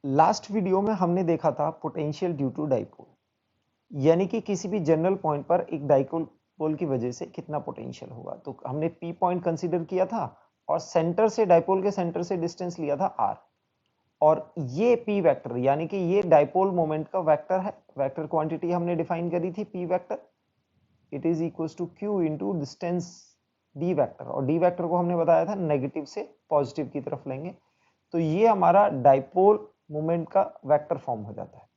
Last video में हमने देखा था पोटेंशियल ड्यू टू डाइपोल, यानी कि किसी भी जनरल पॉइंट पर एक डाइपोल की वजह से कितना पोटेंशियल होगा। तो हमने पी पॉइंट कंसीडर किया था और सेंटर से डाइपोल के सेंटर से डिस्टेंस लिया था आर, और ये पी वेक्टर यानी कि ये डाइपोल मोमेंट का वेक्टर है। वेक्टर क्वांटिटी हमने डिफाइन करी थी P vector, it is equal to Q into distance D vector, और डी वेक्टर को हमने बताया था नेगेटिव से पॉजिटिव की तरफ लेंगे, तो ये हमारा डाइपोल मोमेंट का वेक्टर फॉर्म हो जाता है।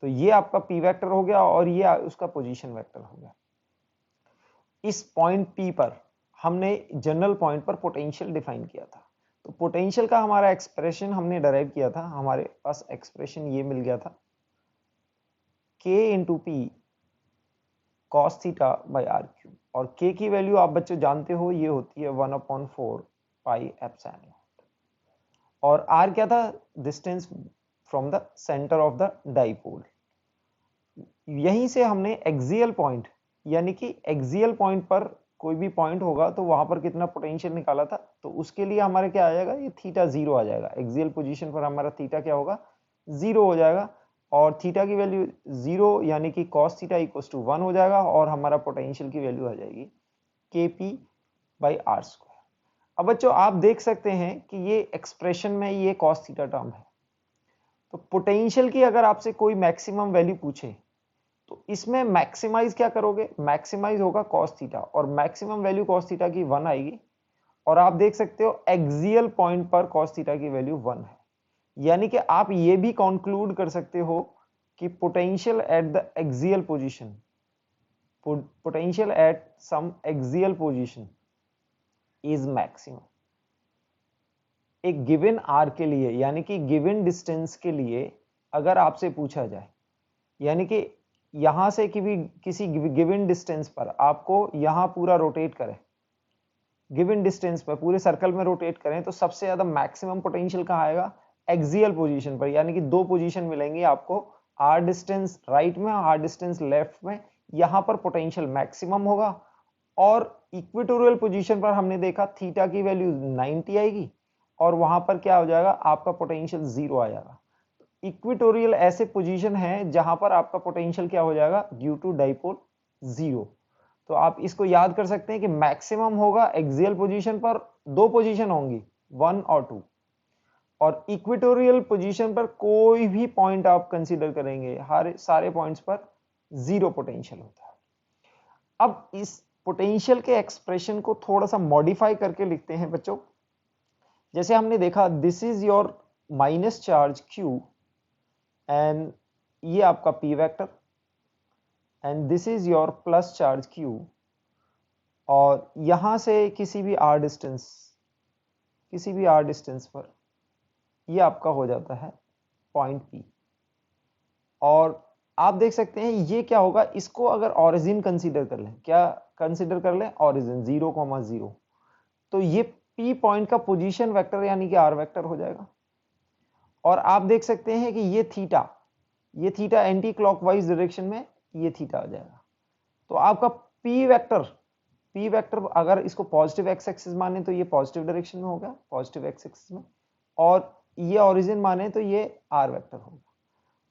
तो ये आपका पी वेक्टर हो गया और ये उसका पोजीशन वेक्टर हो गया। इस पॉइंट पी पर हमने जनरल पॉइंट पर पोटेंशियल डिफाइन किया था। तो पोटेंशियल का हमारा एक्सप्रेशन हमने डराइव किया था, हमारे पास एक्सप्रेशन ये मिल गया था k into P cos theta by R cube, और k की वैल्यू आप बच्चे जानते हो ये होती है 1/4 पाई एप्सिलॉन, और r क्या था, distance from the centre of the dipole. यहीं से हमने एक्सियल पॉइंट यानी कि एक्सियल पॉइंट पर कोई भी पॉइंट होगा तो वहां पर कितना पोटेंशियल निकाला था, तो उसके लिए हमारे क्या आ जाएगा, ये थीटा जीरो आ जाएगा। एक्सियल पोजीशन पर हमारा थीटा क्या होगा, जीरो हो जाएगा, और थीटा की वैल्यू जीरो यानी कि कॉस थीटा इक्वल टू 1 हो जाएगा, और हमारा पोटेंशियल की वैल्यू आ जाएगी के पी बाई आर स्क्वायर। अब बच्चों आप देख सकते हैं कि ये एक्सप्रेशन में ये कॉस थीटा टर्म है, तो पोटेंशियल की अगर आपसे कोई मैक्सिमम वैल्यू पूछे तो इसमें मैक्सिमाइज क्या करोगे, मैक्सिमाइज होगा कॉस थीटा, और मैक्सिमम वैल्यू कॉस थीटा की 1 आएगी, और आप देख सकते हो एक्सियल पॉइंट पर कॉस थीटा की वैल्यू 1 है। यानी कि आप ये भी कंक्लूड कर सकते हो कि potential at the axial position, potential at some axial position is maximum. एक गिवन आर के लिए यानी कि गिवन डिस्टेंस के लिए अगर आपसे पूछा जाए, यानी कि यहां से किसी गिवन डिस्टेंस पर आपको यहां पूरा रोटेट करें, गिवन डिस्टेंस पर पूरे सर्कल में रोटेट करें, तो सबसे ज्यादा मैक्सिमम पोटेंशियल कहां आएगा, एक्सियल पोजीशन पर। यानी कि दो पोजीशन मिलेंगी आपको, आर डिस्टेंस राइट में, आर डिस्टेंस लेफ्ट में, यहां पर पोटेंशियल मैक्सिमम होगा। और इक्वेटोरियल पोजीशन पर हमने देखा थीटा की वैल्यू 90 आएगी, और वहां पर क्या हो जाएगा, आपका पोटेंशियल जीरो आ जाएगा। इक्वेटोरियल ऐसे पोजीशन है जहां पर आपका पोटेंशियल क्या हो जाएगा, ड्यू टू डाइपोल जीरो। तो आप इसको याद कर सकते हैं कि मैक्सिमम होगा एक्सियल पोजीशन पर, दो पोजीशन होंगी 1 और 2, और इक्वेटोरियल पोजीशन पर कोई भी पॉइंट आप कंसीडर करेंगे, हर सारे पॉइंट्स पर जीरो पोटेंशियल होता है। अब इस पोटेंशियल के एक्सप्रेशन को थोड़ा सा मॉडिफाई करके लिखते हैं बच्चों। जैसे हमने देखा this is your minus charge Q, and ये आपका P vector, and this is your plus charge Q, और यहां से किसी भी आर डिस्टेंस पर ये आपका हो जाता है पॉइंट पी। और आप देख सकते हैं ये क्या होगा, इसको अगर ऑरिजिन कंसीडर कर लें, क्या कंसीडर कर लें, ऑरिजिन 0,0, तो ये पी पॉइंट का पोजीशन वेक्टर यानी कि आर वेक्टर हो जाएगा। और आप देख सकते हैं कि ये थीटा एंटी क्लॉकवाइज डायरेक्शन में ये थीटा आ जाएगा। तो आपका पी वेक्टर अगर इसको पॉजिटिव एक्स एक्सिस माने तो ये पॉजिटिव डायरेक्शन में होगा, पॉजिटिव एक्स एक्सिस में, और ये ओरिजिन माने तो ये आर वेक्टर होगा।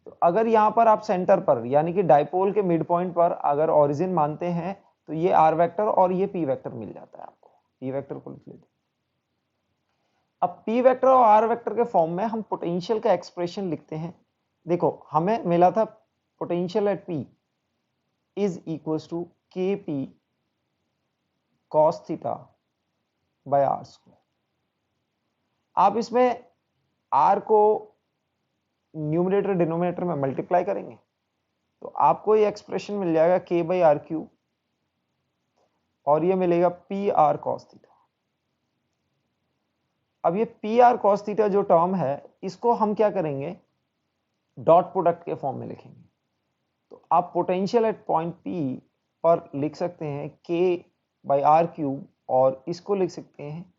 तो अगर यहां पर आप सेंटर पर यानी कि डाइपोल के मिड पॉइंट पर अगर ओरिजिन मानते हैं तो ये आर वेक्टर और ये पी वेक्टर मिल जाता है आपको। पी वेक्टर को लिख लेते। अब पी वेक्टर और आर वेक्टर के फॉर्म में हम पोटेंशियल का एक्सप्रेशन लिखते हैं। देखो हमें मिला था potential at P is equal to K P cos theta by R square. आप इसमें आर को न्यूमरेटर डिनोमिनेटर में मल्टीप्लाई करेंगे तो आपको ये एक्सप्रेशन मिल जाएगा के बाई आर क्यूब, और ये मिलेगा पी आर कॉस थीटा। अब ये पी आर कॉस थीटा जो टर्म है इसको हम क्या करेंगे, डॉट प्रोडक्ट के फॉर्म में लिखेंगे। तो आप पोटेंशियल एट पॉइंट पी पर लिख सकते हैं के बाई आर क्यूब, और इसको लिख सकते हैं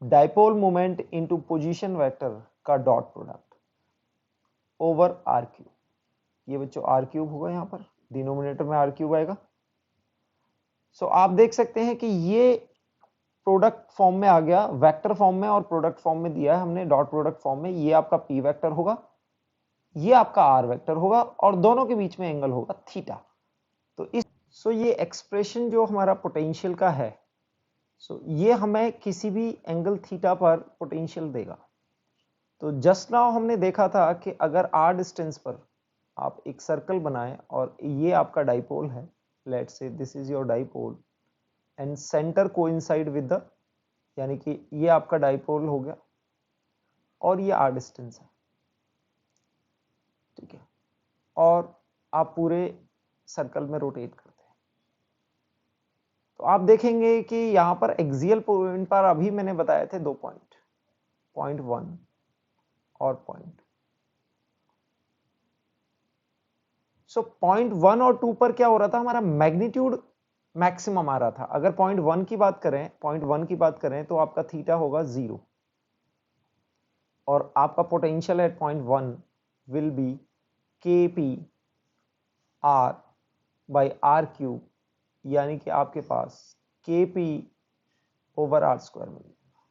dipole moment into position vector का dot product over R cube. ये बच्चों आर क्यूब होगा, यहां पर डिनोमिनेटर में आर क्यूब आएगा। सो आप देख सकते हैं कि ये प्रोडक्ट फॉर्म में आ गया, वेक्टर फॉर्म में और प्रोडक्ट फॉर्म में दिया है हमने, डॉट प्रोडक्ट फॉर्म में। ये आपका पी वेक्टर होगा, ये आपका आर वेक्टर होगा, और दोनों के बीच में एंगल होगा थीटा। तो ये एक्सप्रेशन जो हमारा पोटेंशियल का है, ये हमें किसी भी एंगल थीटा पर पोटेंशियल देगा। तो जस्ट नाउ हमने देखा था कि अगर आर डिस्टेंस पर आप एक सर्कल बनाएं और ये आपका डाइपोल है, let's say this is your dipole and centre coincide with the, यानी कि ये आपका डाइपोल हो गया और ये आर डिस्टेंस है, ठीक है, और आप पूरे सर्कल में रोटेट करते हैं। तो आप देखेंगे कि यहां पर एक्सियल पॉइंट पर अभी मैंने बताए थे 2 पॉइंट, पॉइंट 1 और पॉइंट। पॉइंट 1 और 2 पर क्या हो रहा था, हमारा मैग्नीट्यूड मैक्सिमम आ रहा था। अगर पॉइंट 1 की बात करें तो आपका थीटा होगा 0 और आपका potential at point 1 will be KP R by R cube, यानी कि आपके पास KP ओवर R स्क्वायर मिलेगा।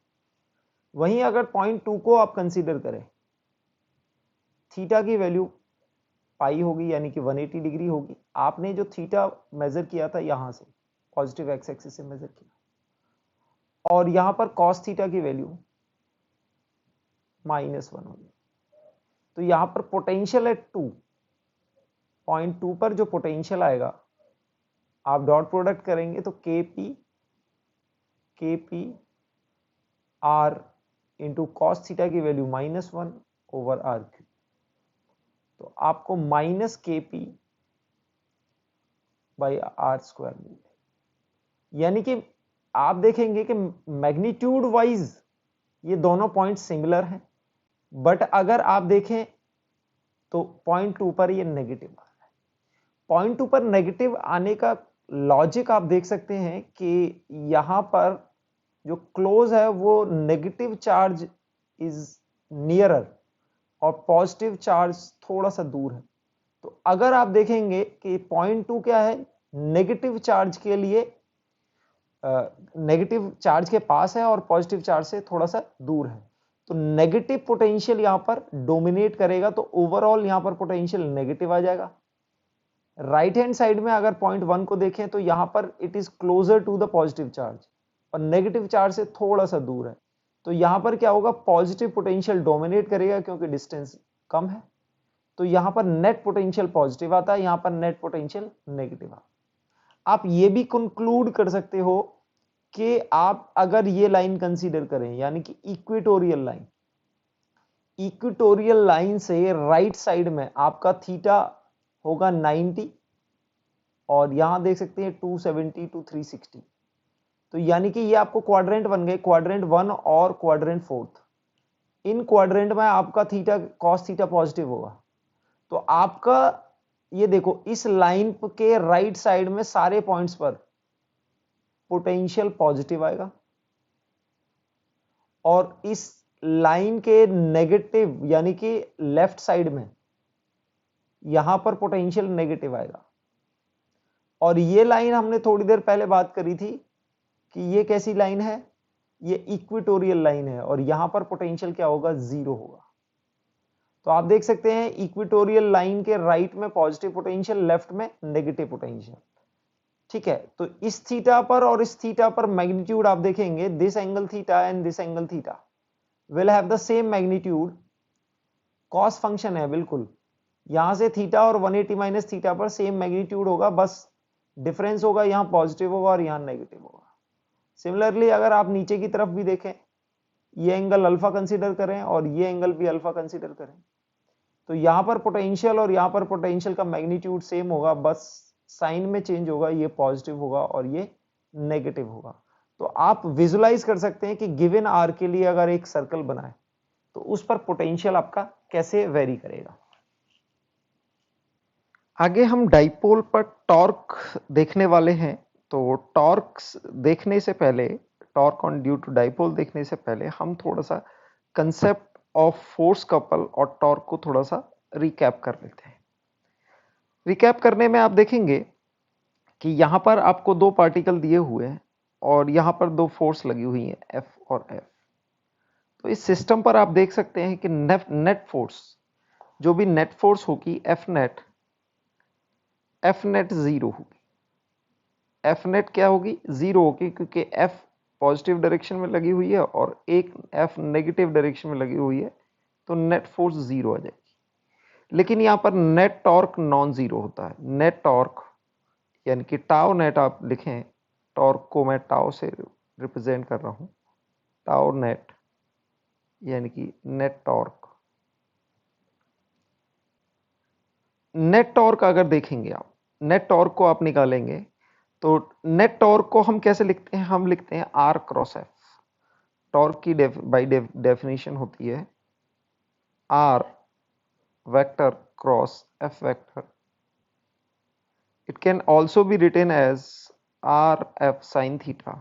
वहीं अगर पॉइंट 2 को आप कंसीडर करें, थीटा की वैल्यू पाई होगी, यानी कि 180 डिग्री होगी। आपने जो थीटा मेजर किया था यहां से पॉजिटिव एक्स एक्सिस से मेजर किया, और यहां पर कॉस थीटा की वैल्यू -1 होगी। तो यहां पर पोटेंशियल एट 2, पॉइंट 2 पर जो पोटेंशियल आएगा, आप डॉट प्रोडक्ट करेंगे तो KP R into cos theta की वैल्यू -1 ओवर R क्यूब, तो आपको -KP बाई R स्क्वायर मिलेगा। यानी कि आप देखेंगे कि मैग्नीट्यूड वाइज ये दोनों पॉइंट सिमिलर हैं, बट अगर आप देखें तो पॉइंट 2 पर ये नेगेटिव आ रहा है। पॉइंट 2 पर नेगेटिव आने का लॉजिक आप देख सकते हैं कि यहां पर जो क्लोज है वो नेगेटिव चार्ज इज नियरर और पॉजिटिव चार्ज थोड़ा सा दूर है। तो अगर आप देखेंगे कि पॉइंट 2 क्या है, नेगेटिव चार्ज के लिए नेगेटिव चार्ज के पास है और पॉजिटिव चार्ज से थोड़ा सा दूर है, तो नेगेटिव पोटेंशियल यहां पर डोमिनेट करेगा, तो ओवरऑल यहां पर पोटेंशियल नेगेटिव आ जाएगा। राइट हैंड साइड में अगर पॉइंट 1 को देखें तो यहां पर it is closer to the positive charge और नेगेटिव चार्ज से थोड़ा सा दूर है, तो यहां पर क्या होगा, पॉजिटिव पोटेंशियल डोमिनेट करेगा क्योंकि डिस्टेंस कम है। तो यहां पर नेट पोटेंशियल पॉजिटिव आता है, यहां पर नेट पोटेंशियल नेगेटिव आता है। आप ये भी कंक्लूड कर सकते हो कि आप अगर ये लाइन कंसीडर करें, यानी कि इक्वेटोरियल लाइन से राइट साइड में आपका थीटा होगा 90 और यहां देख सकते हैं 270 टू 360, तो यानी कि ये आपको क्वाड्रेंट बन गए, क्वाड्रेंट 1 और क्वाड्रेंट 4। इन क्वाड्रेंट में आपका थीटा कॉस थीटा पॉजिटिव होगा, तो आपका ये देखो इस लाइन के राइट साइड में सारे पॉइंट्स पर पोटेंशियल पॉजिटिव आएगा और इस लाइन के नेगेटिव यानी कि लेफ्ट साइड में यहां पर पोटेंशियल नेगेटिव आएगा। और ये लाइन हमने थोड़ी देर पहले बात करी थी कि ये कैसी लाइन है, ये इक्वेटोरियल लाइन है और यहां पर पोटेंशियल क्या होगा, 0 होगा। तो आप देख सकते हैं इक्वेटोरियल लाइन के राइट में पॉजिटिव पोटेंशियल, लेफ्ट में नेगेटिव पोटेंशियल, ठीक है। तो इस थीटा पर और इस थीटा पर मैग्नीट्यूड आप देखेंगे, this angle theta and this angle theta will have the same magnitude, cos function है बिल्कुल, यहां से थीटा और 180 माइनस थीटा पर सेम मैग्नीट्यूड होगा, बस डिफरेंस होगा, यहां पॉजिटिव होगा और यहां नेगेटिव होगा। सिमिलरली अगर आप नीचे की तरफ भी देखें, ये एंगल अल्फा कंसीडर करें और ये एंगल भी अल्फा कंसीडर करें, तो यहां पर पोटेंशियल और यहां पर पोटेंशियल का मैग्नीट्यूड सेम होगा, बस साइन में चेंज होगा, ये पॉजिटिव होगा और ये नेगेटिव होगा। तो आप विजुलाइज कर सकते हैं कि गिवन आर के लिए अगर एक सर्कल बनाए तो उस पर पोटेंशियल आपका कैसे वेरी करेगा। आगे हम डाइपोल पर टॉर्क देखने वाले हैं। तो टॉर्क देखने से पहले, torque on due to dipole देखने से पहले हम थोड़ा सा कंसेप्ट ऑफ फोर्स कपल और टॉर्क को थोड़ा सा रिकैप कर लेते हैं। रिकैप करने में आप देखेंगे कि यहां पर आपको 2 पार्टिकल दिए हुए हैं, और यहाँ पर दो फोर्स लगी हुई हैं एफ और एफ। तो इस सिस्टम पर आप देख सकते हैं कि नेट फोर्स, जो भी नेट फोर्स होगी एफ नेट जीरो होगी। एफ नेट क्या होगी? जीरो होगी, क्योंकि एफ पॉजिटिव डायरेक्शन में लगी हुई है और एक एफ नेगेटिव डायरेक्शन में लगी हुई है, तो नेट फोर्स जीरो आ जाएगी। लेकिन यहाँ पर नेट टॉर्क नॉन जीरो होता है। नेट टॉर्क यानी कि टाउ नेट आप लिखें, टॉर्क को मैं टाउ से रिप्रेजेंट कर रहा हूं, टाउ नेट यानी कि नेट टॉर्क। नेट टॉर्क अगर देखेंगे आप, नेट टॉर्क को आप निकालेंगे तो नेट टॉर्क को हम कैसे लिखते हैं? हम लिखते हैं आर क्रॉस एफ। टॉर्क की बाय डेफिनेशन होती है R vector cross F vector. It can also be written as R F sine theta,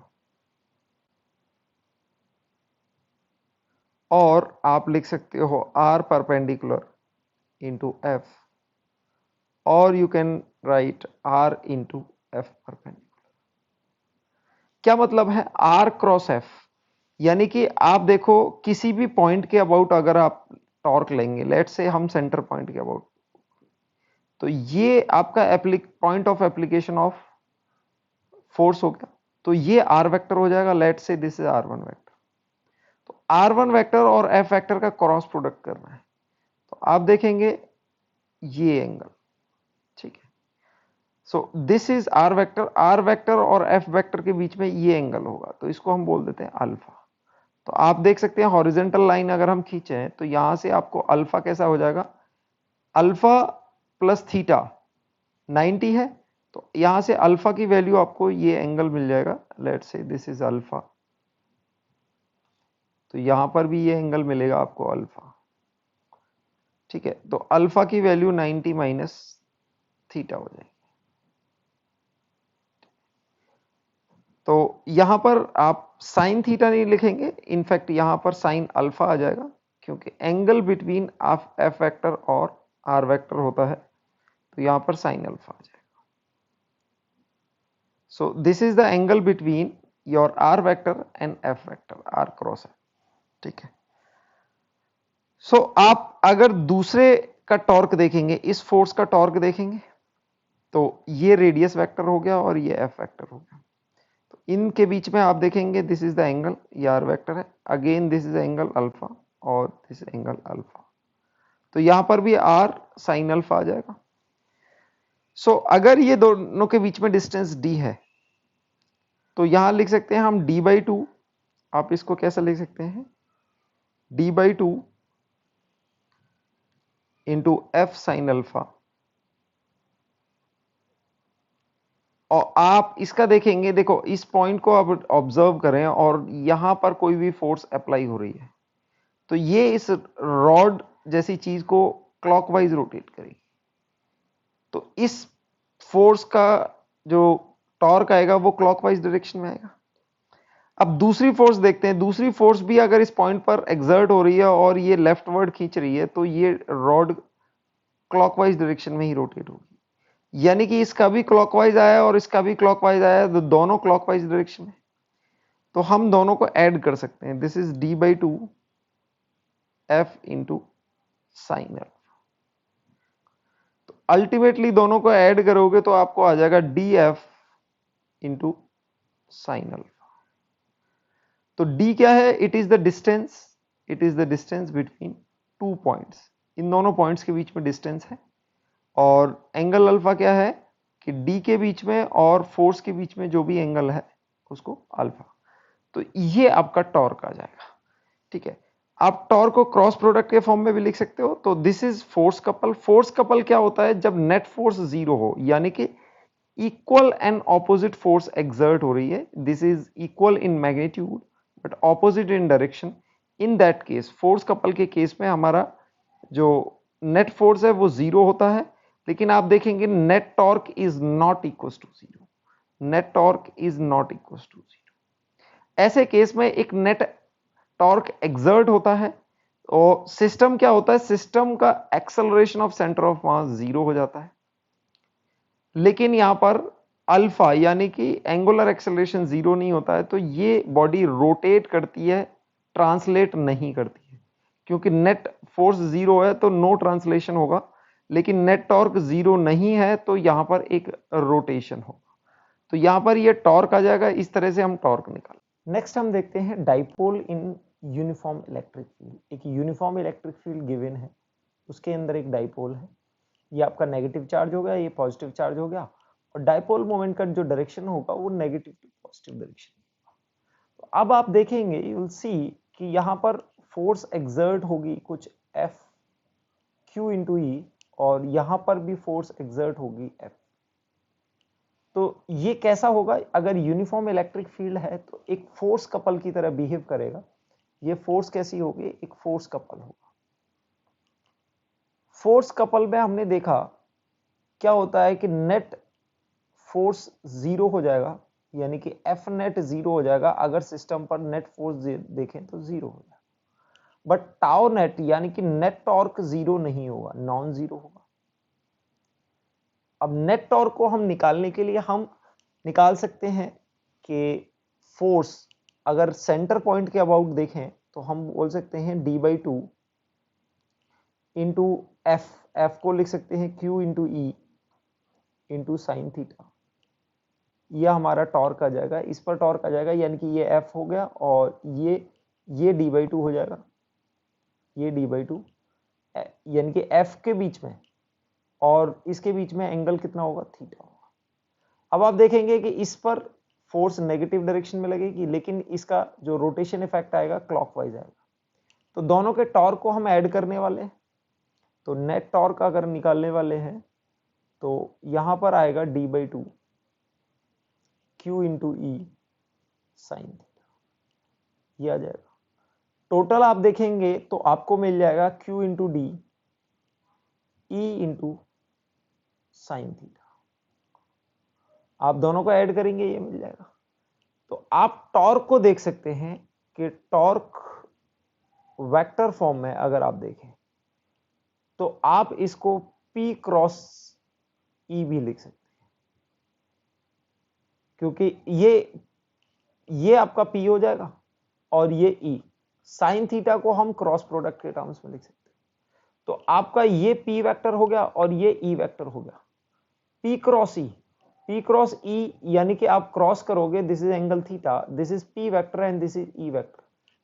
और आप लिख सकते हो आर परपेंडिकुलर इंटू एफ, और you can write R into F perpendicular. क्या मतलब है आर क्रॉस एफ? यानी कि आप देखो किसी भी पॉइंट के अबाउट अगर आप टॉर्क लेंगे, लेट से हम सेंटर पॉइंट के अबाउट, तो ये आपका point of application of force हो गया, तो ये आर वेक्टर हो जाएगा। Let say this is R one vector. तो आर वन वेक्टर और एफ वेक्टर का क्रॉस प्रोडक्ट करना है, तो आप देखेंगे ये एंगल, ठीक है। So this is R vector और एफ वेक्टर के बीच में ये एंगल होगा, तो इसको हम बोल देते हैं अल्फा। तो आप देख सकते हैं हॉरिजॉन्टल लाइन अगर हम खींचे तो यहां से आपको अल्फा कैसा हो जाएगा? अल्फा प्लस थीटा 90 है, तो यहां से अल्फा की वैल्यू आपको ये एंगल मिल जाएगा। Let's say this is alpha, तो यहां पर भी ये एंगल मिलेगा आपको अल्फा, ठीक है। तो अल्फा की वैल्यू 90 माइनस थीटा हो जाएगी। तो यहां पर आप साइन थीटा नहीं लिखेंगे, इनफैक्ट यहां पर साइन अल्फा आ जाएगा, क्योंकि एंगल बिटवीन एफ वेक्टर और आर वेक्टर होता है, तो यहां पर साइन अल्फा आ जाएगा। So this is the angle between your R vector and F vector, R cross है, ठीक है। सो आप अगर दूसरे का टॉर्क देखेंगे, इस फोर्स का टॉर्क देखेंगे, तो ये रेडियस वेक्टर हो गया और ये एफ वेक्टर हो गया। तो इनके बीच में आप देखेंगे दिस इज द एंगल, ये आर वेक्टर है, again this is angle alpha और दिस एंगल अल्फा, तो यहां पर भी आर साइन अल्फा आ जाएगा। सो अगर ये दोनों के बीच में डिस्टेंस डी है, तो यहां लिख सकते हैं हम डी बाई टू। आप इसको कैसे लिख सकते हैं? D by two into F sine alpha. और आप इसका देखेंगे, देखो इस पॉइंट को आप ऑब्जर्व करें और यहां पर कोई भी फोर्स अप्लाई हो रही है, तो ये इस रॉड जैसी चीज को क्लॉकवाइज रोटेट करेगी, तो इस फोर्स का जो टॉर्क आएगा वो क्लॉकवाइज डायरेक्शन में आएगा। अब दूसरी फोर्स देखते हैं, दूसरी फोर्स भी अगर इस पॉइंट पर एक्सर्ट हो रही है और ये लेफ्टवर्ड खींच रही है, तो ये रॉड क्लॉकवाइज डायरेक्शन में ही रोटेट होगी। यानी कि इसका भी क्लॉकवाइज आया और इसका भी क्लॉकवाइज आया, तो दोनों क्लॉकवाइज डायरेक्शन में, तो हम दोनों को ऐड कर सकते हैं। This is D by two F into sine F. तो अल्टीमेटली दोनों को ऐड करोगे तो आपको आ जाएगा D F into sine alpha. तो d क्या है? It is the distance between two points. इन दोनों पॉइंट्स के बीच में डिस्टेंस है, और एंगल अल्फा क्या है कि d के बीच में और फोर्स के बीच में जो भी एंगल है उसको अल्फा। तो ये आपका टॉर्क आ जाएगा, ठीक है। आप टॉर्क को क्रॉस प्रोडक्ट के फॉर्म में भी लिख सकते हो। तो this is force couple. Force couple क्या होता है? जब नेट फोर्स जीरो हो, यानी कि equal and opposite force exert हो रही है। This is equal in magnitude but opposite in direction. In that case, force couple के केस में हमारा जो नेट फोर्स है वो जीरो होता है, लेकिन आप देखेंगे net torque is not equal to zero. Net torque is not equal to zero. ऐसे केस में एक नेट टॉर्क एक्सर्ट होता है और सिस्टम क्या होता है? सिस्टम का acceleration of centre of mass zero हो जाता है। लेकिन यहां पर अल्फा यानी कि एंगुलर एक्सेलरेशन जीरो नहीं होता है, तो ये बॉडी रोटेट करती है, ट्रांसलेट नहीं करती है, क्योंकि नेट फोर्स जीरो है तो नो ट्रांसलेशन होगा, लेकिन नेट टॉर्क जीरो नहीं है तो यहां पर एक रोटेशन होगा। तो यहां पर ये टॉर्क आ जाएगा, इस तरह से हम टॉर्क निकाल। नेक्स्ट हम देखते हैं dipole in uniform electric field. एक यूनिफॉर्म इलेक्ट्रिक फील्ड गिवन है, उसके अंदर एक डाइपोल है, ये आपका नेगेटिव चार्ज हो गया, ये पॉजिटिव चार्ज हो गया, और डाइपोल मोमेंट का जो डायरेक्शन होगा वो नेगेटिव टू पॉजिटिव डायरेक्शन। तो अब आप देखेंगे, यू विल सी कि यहां पर फोर्स एक्सर्ट होगी कुछ एफ क्यू इंटू ई, और यहां पर भी फोर्स एक्सर्ट होगी एफ। तो ये कैसा होगा, अगर यूनिफॉर्म इलेक्ट्रिक फील्ड है तो एक फोर्स कपल की तरह बिहेव करेगा। ये फोर्स कैसी होगी, एक फोर्स कपल होगा। फोर्स कपल में हमने देखा क्या होता है कि नेट फोर्स जीरो हो जाएगा, यानी कि एफ नेट जीरो हो जाएगा अगर सिस्टम पर नेट फोर्स देखें तो जीरो हो जाएगा। बट टाउ नेट यानी कि नेट टॉर्क जीरो नहीं होगा, नॉन जीरो होगा। अब नेट टॉर्क को हम निकालने के लिए हम निकाल सकते हैं कि फोर्स अगर सेंटर पॉइंट के अबाउट देखें तो हम बोल सकते हैं d/2 इंटू एफ को लिख सकते हैं q into E into sine theta. यह हमारा टॉर्क आ जाएगा, इस पर टॉर्क आ जाएगा, यानी कि ये f हो गया और ये d/2 हो जाएगा, ये d/2, यानी कि f के बीच में और इसके बीच में एंगल कितना होगा, थीटा होगा। अब आप देखेंगे कि इस पर फोर्स नेगेटिव डायरेक्शन में लगेगी, लेकिन इसका जो रोटेशन इफेक्ट आएगा क्लॉकवाइज आएगा। तो दोनों के टॉर्क को हम ऐड करने वाले हैं, तो नेट टॉर्क अगर निकालने वाले हैं तो यहां पर आएगा d/2 q into E sine theta, ये आ जाएगा। टोटल आप देखेंगे तो आपको मिल जाएगा q into D E into sine theta. आप दोनों को ऐड करेंगे, ये मिल जाएगा। तो आप टॉर्क को देख सकते हैं कि टॉर्क वेक्टर फॉर्म में अगर आप देखें तो आप इसको P क्रॉस E भी लिख सकते हैं, क्योंकि ये आपका P हो जाएगा और ये E। साइन थीटा को हम क्रॉस प्रोडक्ट के टर्म्स में लिख सकते हैं। तो आपका ये P वेक्टर हो गया और ये E वेक्टर हो गया। P क्रॉस E यानी कि आप क्रॉस करोगे, this is angle theta, this is P vector and this is E vector.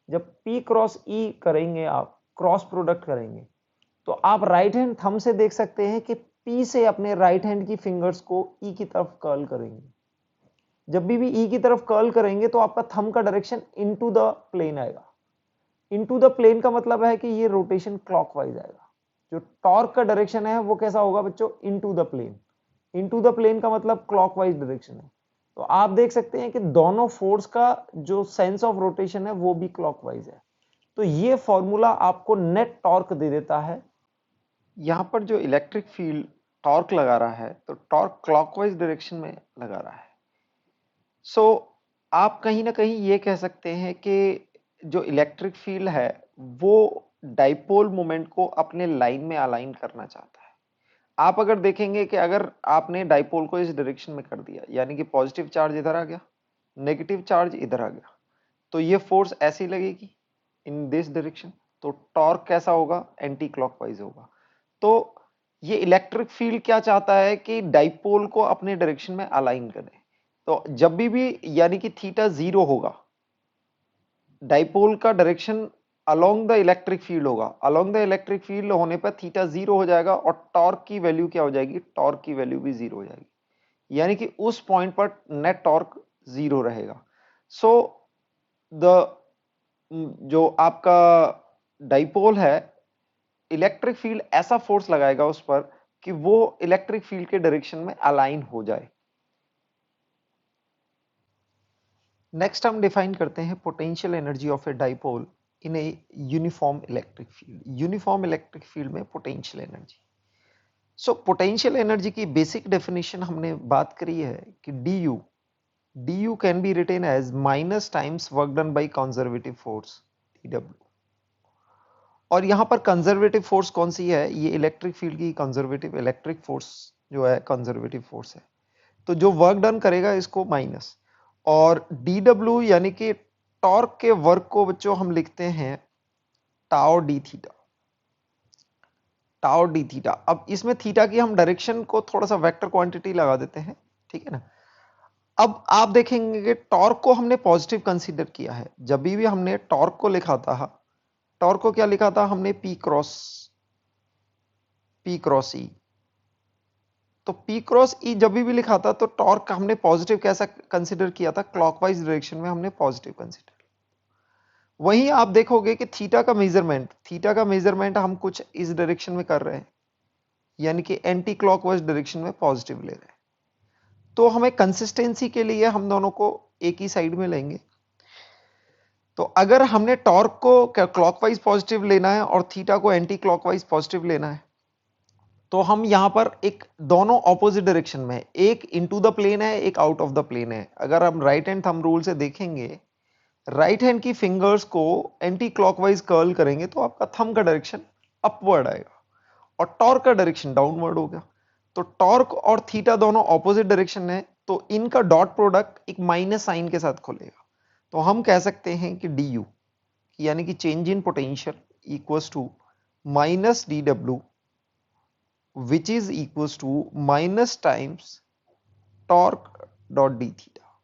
जब P क्रॉस E करेंगे, आप क्रॉस प्रोडक्ट करेंगे, तो आप राइट हैंड थंब से देख सकते हैं कि P से अपने राइट हैंड की फिंगर्स को E की तरफ कर्ल करेंगे। जब भी E की तरफ कर्ल करेंगे तो आपका थंब का डायरेक्शन इनटू द प्लेन आएगा। इनटू द प्लेन का मतलब है कि ये रोटेशन क्लॉकवाइज आएगा। जो टॉर्क का डायरेक्शन है वो कैसा होगा बच्चों, into the plane. Into the plane का मतलब क्लॉकवाइज डायरेक्शन है। तो आप देख सकते हैं कि दोनों फोर्स का जो सेंस ऑफ रोटेशन है वो भी क्लॉकवाइज है। तो ये फॉर्मूला आपको नेट टॉर्क दे देता है। यहां पर जो इलेक्ट्रिक फील्ड टॉर्क लगा रहा है तो टॉर्क क्लॉकवाइज डायरेक्शन में लगा रहा है। सो आप कहीं ना कहीं ये कह सकते हैं कि जो इलेक्ट्रिक फील्ड है वो डाइपोल मोमेंट को अपने लाइन में अलाइन करना चाहता है। आप अगर देखेंगे कि अगर आपने डाइपोल को इस डायरेक्शन में कर दिया, यानी कि पॉजिटिव चार्ज इधर आ गया, नेगेटिव चार्ज इधर आ गया, तो ये फोर्स ऐसी लगेगी इन दिस डायरेक्शन, तो टॉर्क कैसा होगा, एंटी क्लॉकवाइज होगा। तो ये इलेक्ट्रिक फील्ड क्या चाहता है कि डाइपोल को अपने डायरेक्शन में अलाइन करे। तो जब भी यानी कि थीटा जीरो होगा, डाइपोल का direction along the electric field होगा, अलोंग द इलेक्ट्रिक फील्ड होने पर थीटा जीरो हो जाएगा और टॉर्क की वैल्यू क्या हो जाएगी, टॉर्क की वैल्यू भी जीरो हो जाएगी, यानी कि उस पॉइंट पर नेट टॉर्क जीरो रहेगा। सो द जो आपका डाइपोल है, इलेक्ट्रिक फील्ड ऐसा फोर्स लगाएगा उस पर कि वो इलेक्ट्रिक फील्ड के डायरेक्शन में अलाइन हो जाए। नेक्स्ट हम डिफाइन करते हैं potential energy of a dipole in a uniform electric field. Uniform electric field में potential energy. So potential energy की बेसिक डेफिनेशन हमने बात करी है कि du can be written as minus times work done by conservative force dw। और यहां पर कंजर्वेटिव फोर्स कौन सी है, ये इलेक्ट्रिक फील्ड की कंजर्वेटिव इलेक्ट्रिक फोर्स जो है कंजर्वेटिव फोर्स है। तो जो वर्क डन करेगा इसको माइनस, और dw यानी कि टॉर्क के वर्क को बच्चों हम लिखते हैं tau D theta, tau D theta. अब इसमें थीटा की हम डायरेक्शन को थोड़ा सा वेक्टर क्वांटिटी लगा देते हैं, ठीक है ना। अब आप देखेंगे कि टॉर्क को हमने पॉजिटिव कंसीडर किया है। जब भी हमने टॉर्क को लिखा था, टॉर्क को क्या लिखा था हमने, पी क्रॉस ई। तो पी क्रॉस ई जब भी लिखा था तो टॉर्क हमने पॉजिटिव कैसा कंसीडर किया था, क्लॉकवाइज डायरेक्शन में हमने पॉजिटिव कंसीडर। वहीं आप देखोगे कि थीटा का मेजरमेंट हम कुछ इस डायरेक्शन में कर रहे हैं, यानी कि एंटी क्लॉकवाइज डायरेक्शन में पॉजिटिव ले रहे हैं। तो हमें कंसिस्टेंसी के लिए हम दोनों को एक ही साइड में लेंगे। तो अगर हमने टॉर्क को क्लॉकवाइज पॉजिटिव लेना है और थीटा को एंटी क्लॉकवाइज पॉजिटिव लेना है, तो हम यहां पर एक दोनों ऑपोजिट डायरेक्शन में, एक इनटू द प्लेन है, एक आउट ऑफ द प्लेन है। अगर हम राइट हैंड थंब रूल से देखेंगे, राइट हैंड की फिंगर्स को एंटी क्लॉकवाइज कर्ल करेंगे तो आपका थंब का डायरेक्शन अपवर्ड आएगा और टॉर्क का डायरेक्शन डाउनवर्ड हो गया। तो टॉर्क और थीटा दोनों ऑपोजिट डायरेक्शन है, तो इनका डॉट प्रोडक्ट एक माइनस साइन के साथ खुलेगा। तो हम कह सकते हैं कि du यानी कि change in potential equals to minus dw which is equals to minus times torque dot D theta.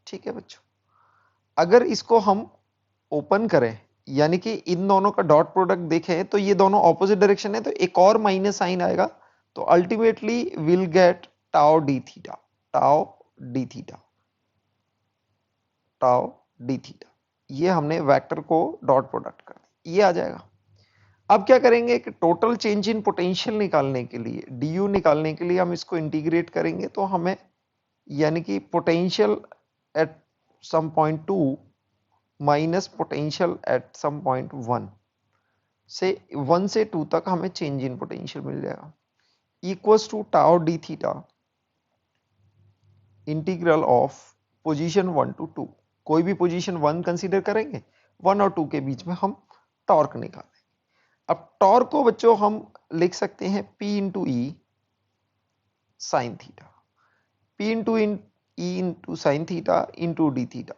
ठीक है बच्चों, अगर इसको हम ओपन करें यानी कि इन दोनों का डॉट प्रोडक्ट देखें तो ये दोनों ऑपोजिट डायरेक्शन है, तो एक और माइनस साइन आएगा। तो ultimately will get tau D theta, tau D theta, tau D theta. ये हमने वेक्टर को डॉट प्रोडक्ट कर दिया, ये आ जाएगा। अब क्या करेंगे कि टोटल चेंज इन पोटेंशियल निकालने के लिए, du निकालने के लिए हम इसको इंटीग्रेट करेंगे, तो हमें यानी कि potential at some point 2 minus potential at some point 1 से 1 से 2 तक हमें चेंज इन पोटेंशियल मिल जाएगा, equals to tau D theta integral of position 1 to 2। कोई भी पोजीशन 1 कंसीडर करेंगे, 1 और 2 के बीच में हम टॉर्क निकालेंगे। अब टॉर्क को बच्चों हम लिख सकते हैं P into E sine theta, P into E into sine theta into D theta,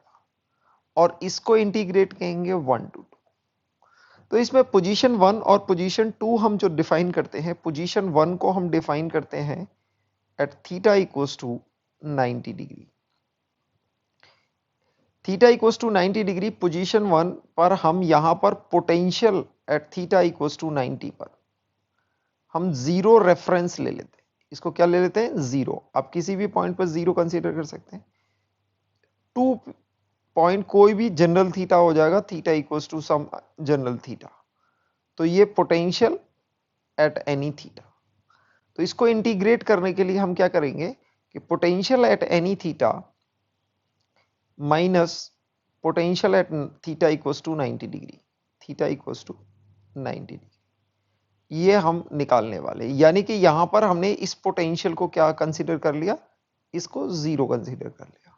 और इसको इंटीग्रेट करेंगे 1 to 2। तो इसमें पोजीशन 1 और पोजीशन 2 हम जो डिफाइन करते हैं, पोजीशन 1 को हम डिफाइन करते हैं at theta equals to 90 degree. Theta equals to 90 degree position 1 पर हम यहां पर potential at theta equals to 90 पर हम जीरो रेफरेंस ले लेते हैं। इसको क्या ले लेते हैं, जीरो। आप किसी भी पॉइंट पर जीरो कंसीडर कर सकते हैं। 2 पॉइंट कोई भी जनरल थीटा हो जाएगा, theta equals to some general theta. तो ये पोटेंशियल एट एनी थीटा। तो इसको इंटीग्रेट करने के लिए हम क्या करेंगे कि potential at any theta minus potential at theta equals to 90 degree, theta equals to 90 degree, ये हम निकालने वाले। यानी कि यहां पर हमने इस पोटेंशियल को क्या कंसीडर कर लिया, इसको जीरो कंसीडर कर लिया।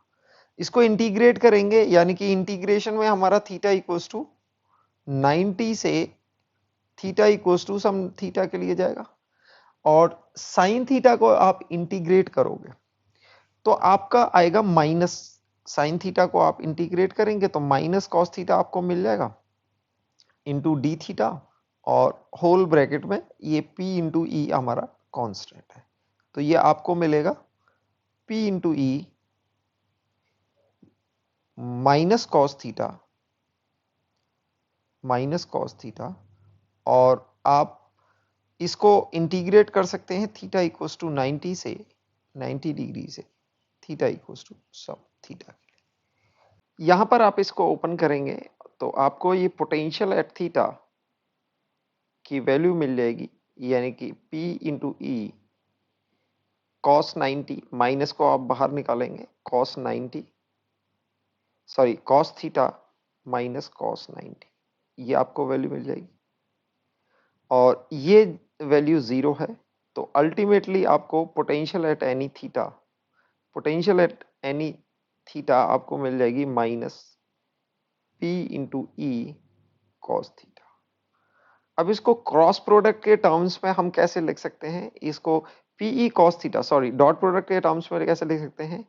इसको इंटीग्रेट करेंगे यानी कि इंटीग्रेशन में हमारा थीटा इक्वल्स टू 90 से theta equals to some theta के लिए जाएगा, और साइन थीटा को आप इंटीग्रेट करोगे तो आपका आएगा माइनस, साइन थीटा को आप इंटीग्रेट करेंगे तो माइनस कॉस थीटा आपको मिल जाएगा इंटू डी थीटा, और होल ब्रैकेट में ये p इंटू ई हमारा कांस्टेंट है। तो ये आपको मिलेगा p into E minus cos theta, और आप इसको इंटीग्रेट कर सकते हैं थीटा इक्वल्स टू 90 से 90 डिग्री से थीटा इक्वल्स टू सब थीटा। यहां पर आप इसको ओपन करेंगे तो आपको ये पोटेंशियल एट थीटा की वैल्यू मिल जाएगी, यानी कि P into E cos 90, minus को आप बाहर निकालेंगे, cos 90 sorry cos theta minus cos 90, ये आपको वैल्यू मिल जाएगी, और ये वैल्यू जीरो है। तो अल्टीमेटली आपको पोटेंशियल एट एनी थीटा आपको मिल जाएगी minus P into E cos theta. अब इसको क्रॉस प्रोडक्ट के टर्म्स में हम कैसे लिख सकते हैं, इसको PE cos theta, sorry dot product के टर्म्स में कैसे लिख सकते हैं,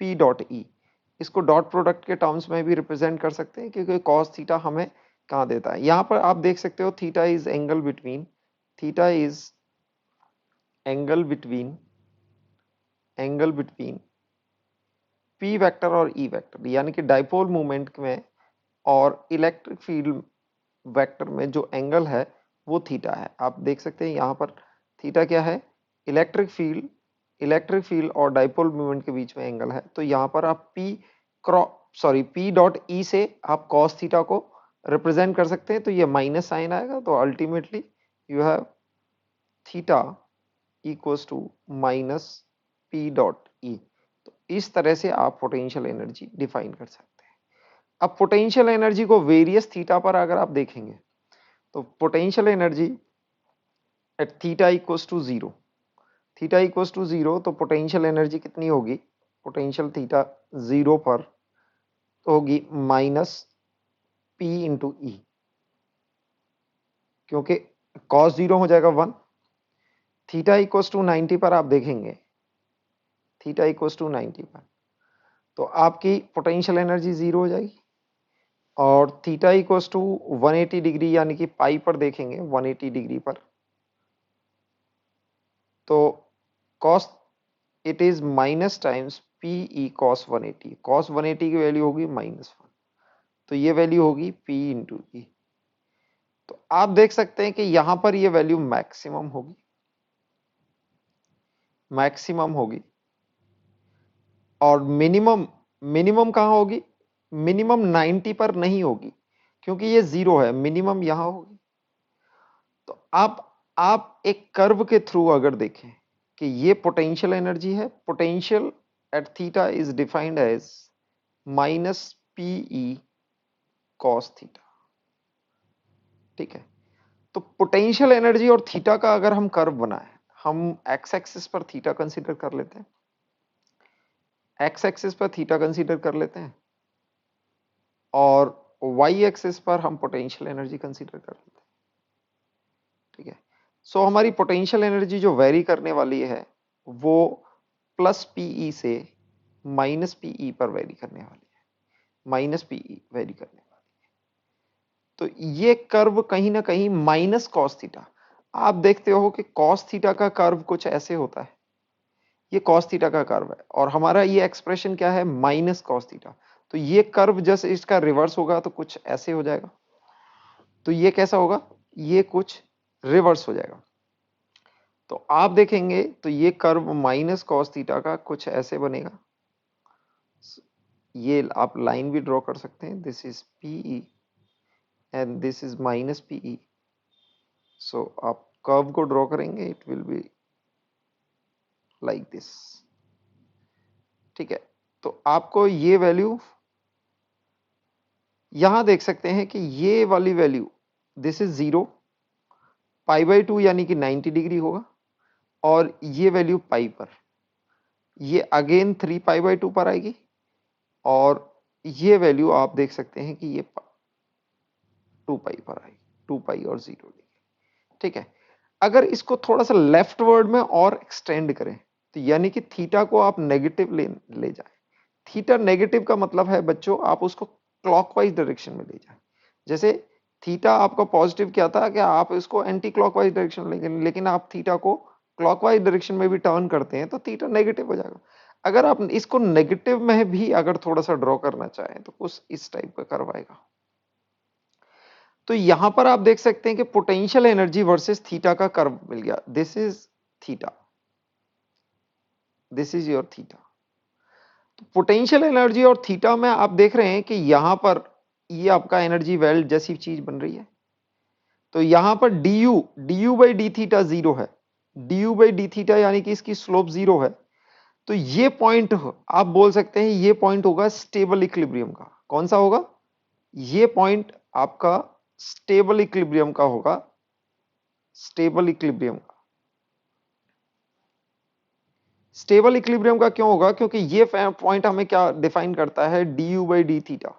पी डॉट ई। इसको डॉट प्रोडक्ट के टर्म्स में भी रिप्रेजेंट कर सकते हैं क्योंकि कॉस थीटा हमें कहाँ देता है, यहाँ पर आप देख सकते हो theta is angle between, theta is angle between P vector और ई वेक्टर, यानी कि डाइपोल मूवमेंट में और इलेक्ट्रिक फील्ड वेक्टर में जो एंगल है वो थीटा है। आप देख सकते हैं यहाँ पर थीटा क्या है, इलेक्ट्रिक फील्ड और डाइपोल मूवमेंट के बीच में एंगल है। तो यहाँ पर आप पी डॉट ई से आप कॉस थीटा को रिप्रेजेंट कर सकते हैं, तो ये माइनस साइन आएगा, तो ultimately you have theta equals to minus P dot E. तो इस तरह से आप पोटेंशियल एनर्जी डिफाइन कर सकते हैं। अब पोटेंशियल एनर्जी को वेरियस थीटा पर अगर आप देखेंगे तो potential energy at theta equals to zero, theta equals to zero, तो पोटेंशियल एनर्जी कितनी होगी, पोटेंशियल थीटा जीरो पर तो होगी माइनस पी इंटू ई, क्योंकि कॉस जीरो हो जाएगा 1। थीटा इक्वल्स टू 90 पर आप देखेंगे, थीटा इक्वल्स टू 90 पर तो आपकी पोटेंशियल एनर्जी जीरो हो जाएगी, और थीटा इक्वल्स टू 180 डिग्री यानी कि पाई पर देखेंगे 180 डिग्री पर, तो cos it is minus times P E cos 180, cos 180 की वैल्यू होगी -1, तो ये वैल्यू होगी P इंटू ई। तो आप देख सकते हैं कि यहां पर ये वैल्यू मैक्सिमम होगी और मिनिमम कहां होगी, मिनिमम 90 पर नहीं होगी क्योंकि ये जीरो है, मिनिमम यहां होगी। तो आप एक कर्व के थ्रू अगर देखें कि ये पोटेंशियल एनर्जी है, potential at theta is defined as minus PE cos theta, ठीक है। तो पोटेंशियल एनर्जी और थीटा का अगर हम कर्व बनाए, हम एक्स एक्सिस पर थीटा कंसीडर कर लेते हैं, एक्स एक्सिस पर थीटा कंसीडर कर लेते हैं और वाई एक्सिस पर हम पोटेंशियल एनर्जी कंसीडर कर लेते हैं, ठीक है। सो हमारी पोटेंशियल एनर्जी जो वेरी करने वाली है वो प्लस पीई से माइनस पीई पर वेरी करने वाली है, माइनस पीई वेरी करने वाली है। तो ये कर्व कहीं ना कहीं माइनस कॉस थीटा, आप देखते हो कि कॉस थीटा का कर्व कुछ ऐसे होता है, ये कॉस थीटा का कर्व है और हमारा ये एक्सप्रेशन क्या है, माइनस कॉस थीटा। तो ये कर्व जैसे इसका रिवर्स होगा तो कुछ ऐसे हो जाएगा, तो ये कैसा होगा, ये कुछ रिवर्स हो जाएगा। तो आप देखेंगे तो ये कर्व माइनस कॉस थीटा का कुछ ऐसे बनेगा, ये आप लाइन भी ड्रॉ कर सकते हैं, this is PE and this is minus PE. So आप कर्व को ड्रॉ करेंगे, it will be like this, ठीक है। तो आपको ये वैल्यू यहां देख सकते हैं कि ये वाली value this is 0, pi by 2 यानी कि 90 डिग्री होगा, और ये वैल्यू पाई पर, ये अगेन 3 पाई बाई 2 पर आएगी, और ये वैल्यू आप देख सकते हैं कि ये 2 पाई पर आएगी, 2 पाई और 0 डिग्री, ठीक है। अगर इसको थोड़ा सा लेफ्ट वर्ड में और एक्सटेंड करें तो यानी कि थीटा को आप नेगेटिव ले जाएं, थीटा नेगेटिव का मतलब है बच्चों आप उसको क्लॉकवाइज डायरेक्शन में ले जाएं। जैसे थीटा आपका पॉजिटिव क्या था कि आप इसको एंटी क्लॉकवाइज डायरेक्शन में लेंगे, लेकिन आप थीटा को क्लॉकवाइज डायरेक्शन में भी टर्न करते हैं तो थीटा नेगेटिव हो जाएगा। अगर आप इसको नेगेटिव में भी अगर थोड़ा सा ड्रॉ करना चाहें तो कुछ इस टाइप का कर्व आएगा। तो यहां पर आप देख सकते हैं कि पोटेंशियल एनर्जी वर्सेस थीटा का कर्व मिल गया, this is theta, this is your theta. तो पोटेंशियल एनर्जी और थीटा में आप देख रहे हैं कि यहां पर ये आपका एनर्जी वेल्ड जैसी चीज बन रही है, तो यहां पर du by D theta zero है, du बाई डी थीटा यानी कि इसकी स्लोप जीरो है। तो ये पॉइंट आप बोल सकते हैं ये पॉइंट होगा स्टेबल इक्विलिब्रियम का। कौन सा होगा, ये पॉइंट आपका स्टेबल इक्विलिब्रियम का होगा, स्टेबल इक्विलिब्रियम का। स्टेबल इक्विलिब्रियम का क्यों होगा, क्योंकि ये पॉइंट हमें क्या डिफाइन करता है, du by D theta,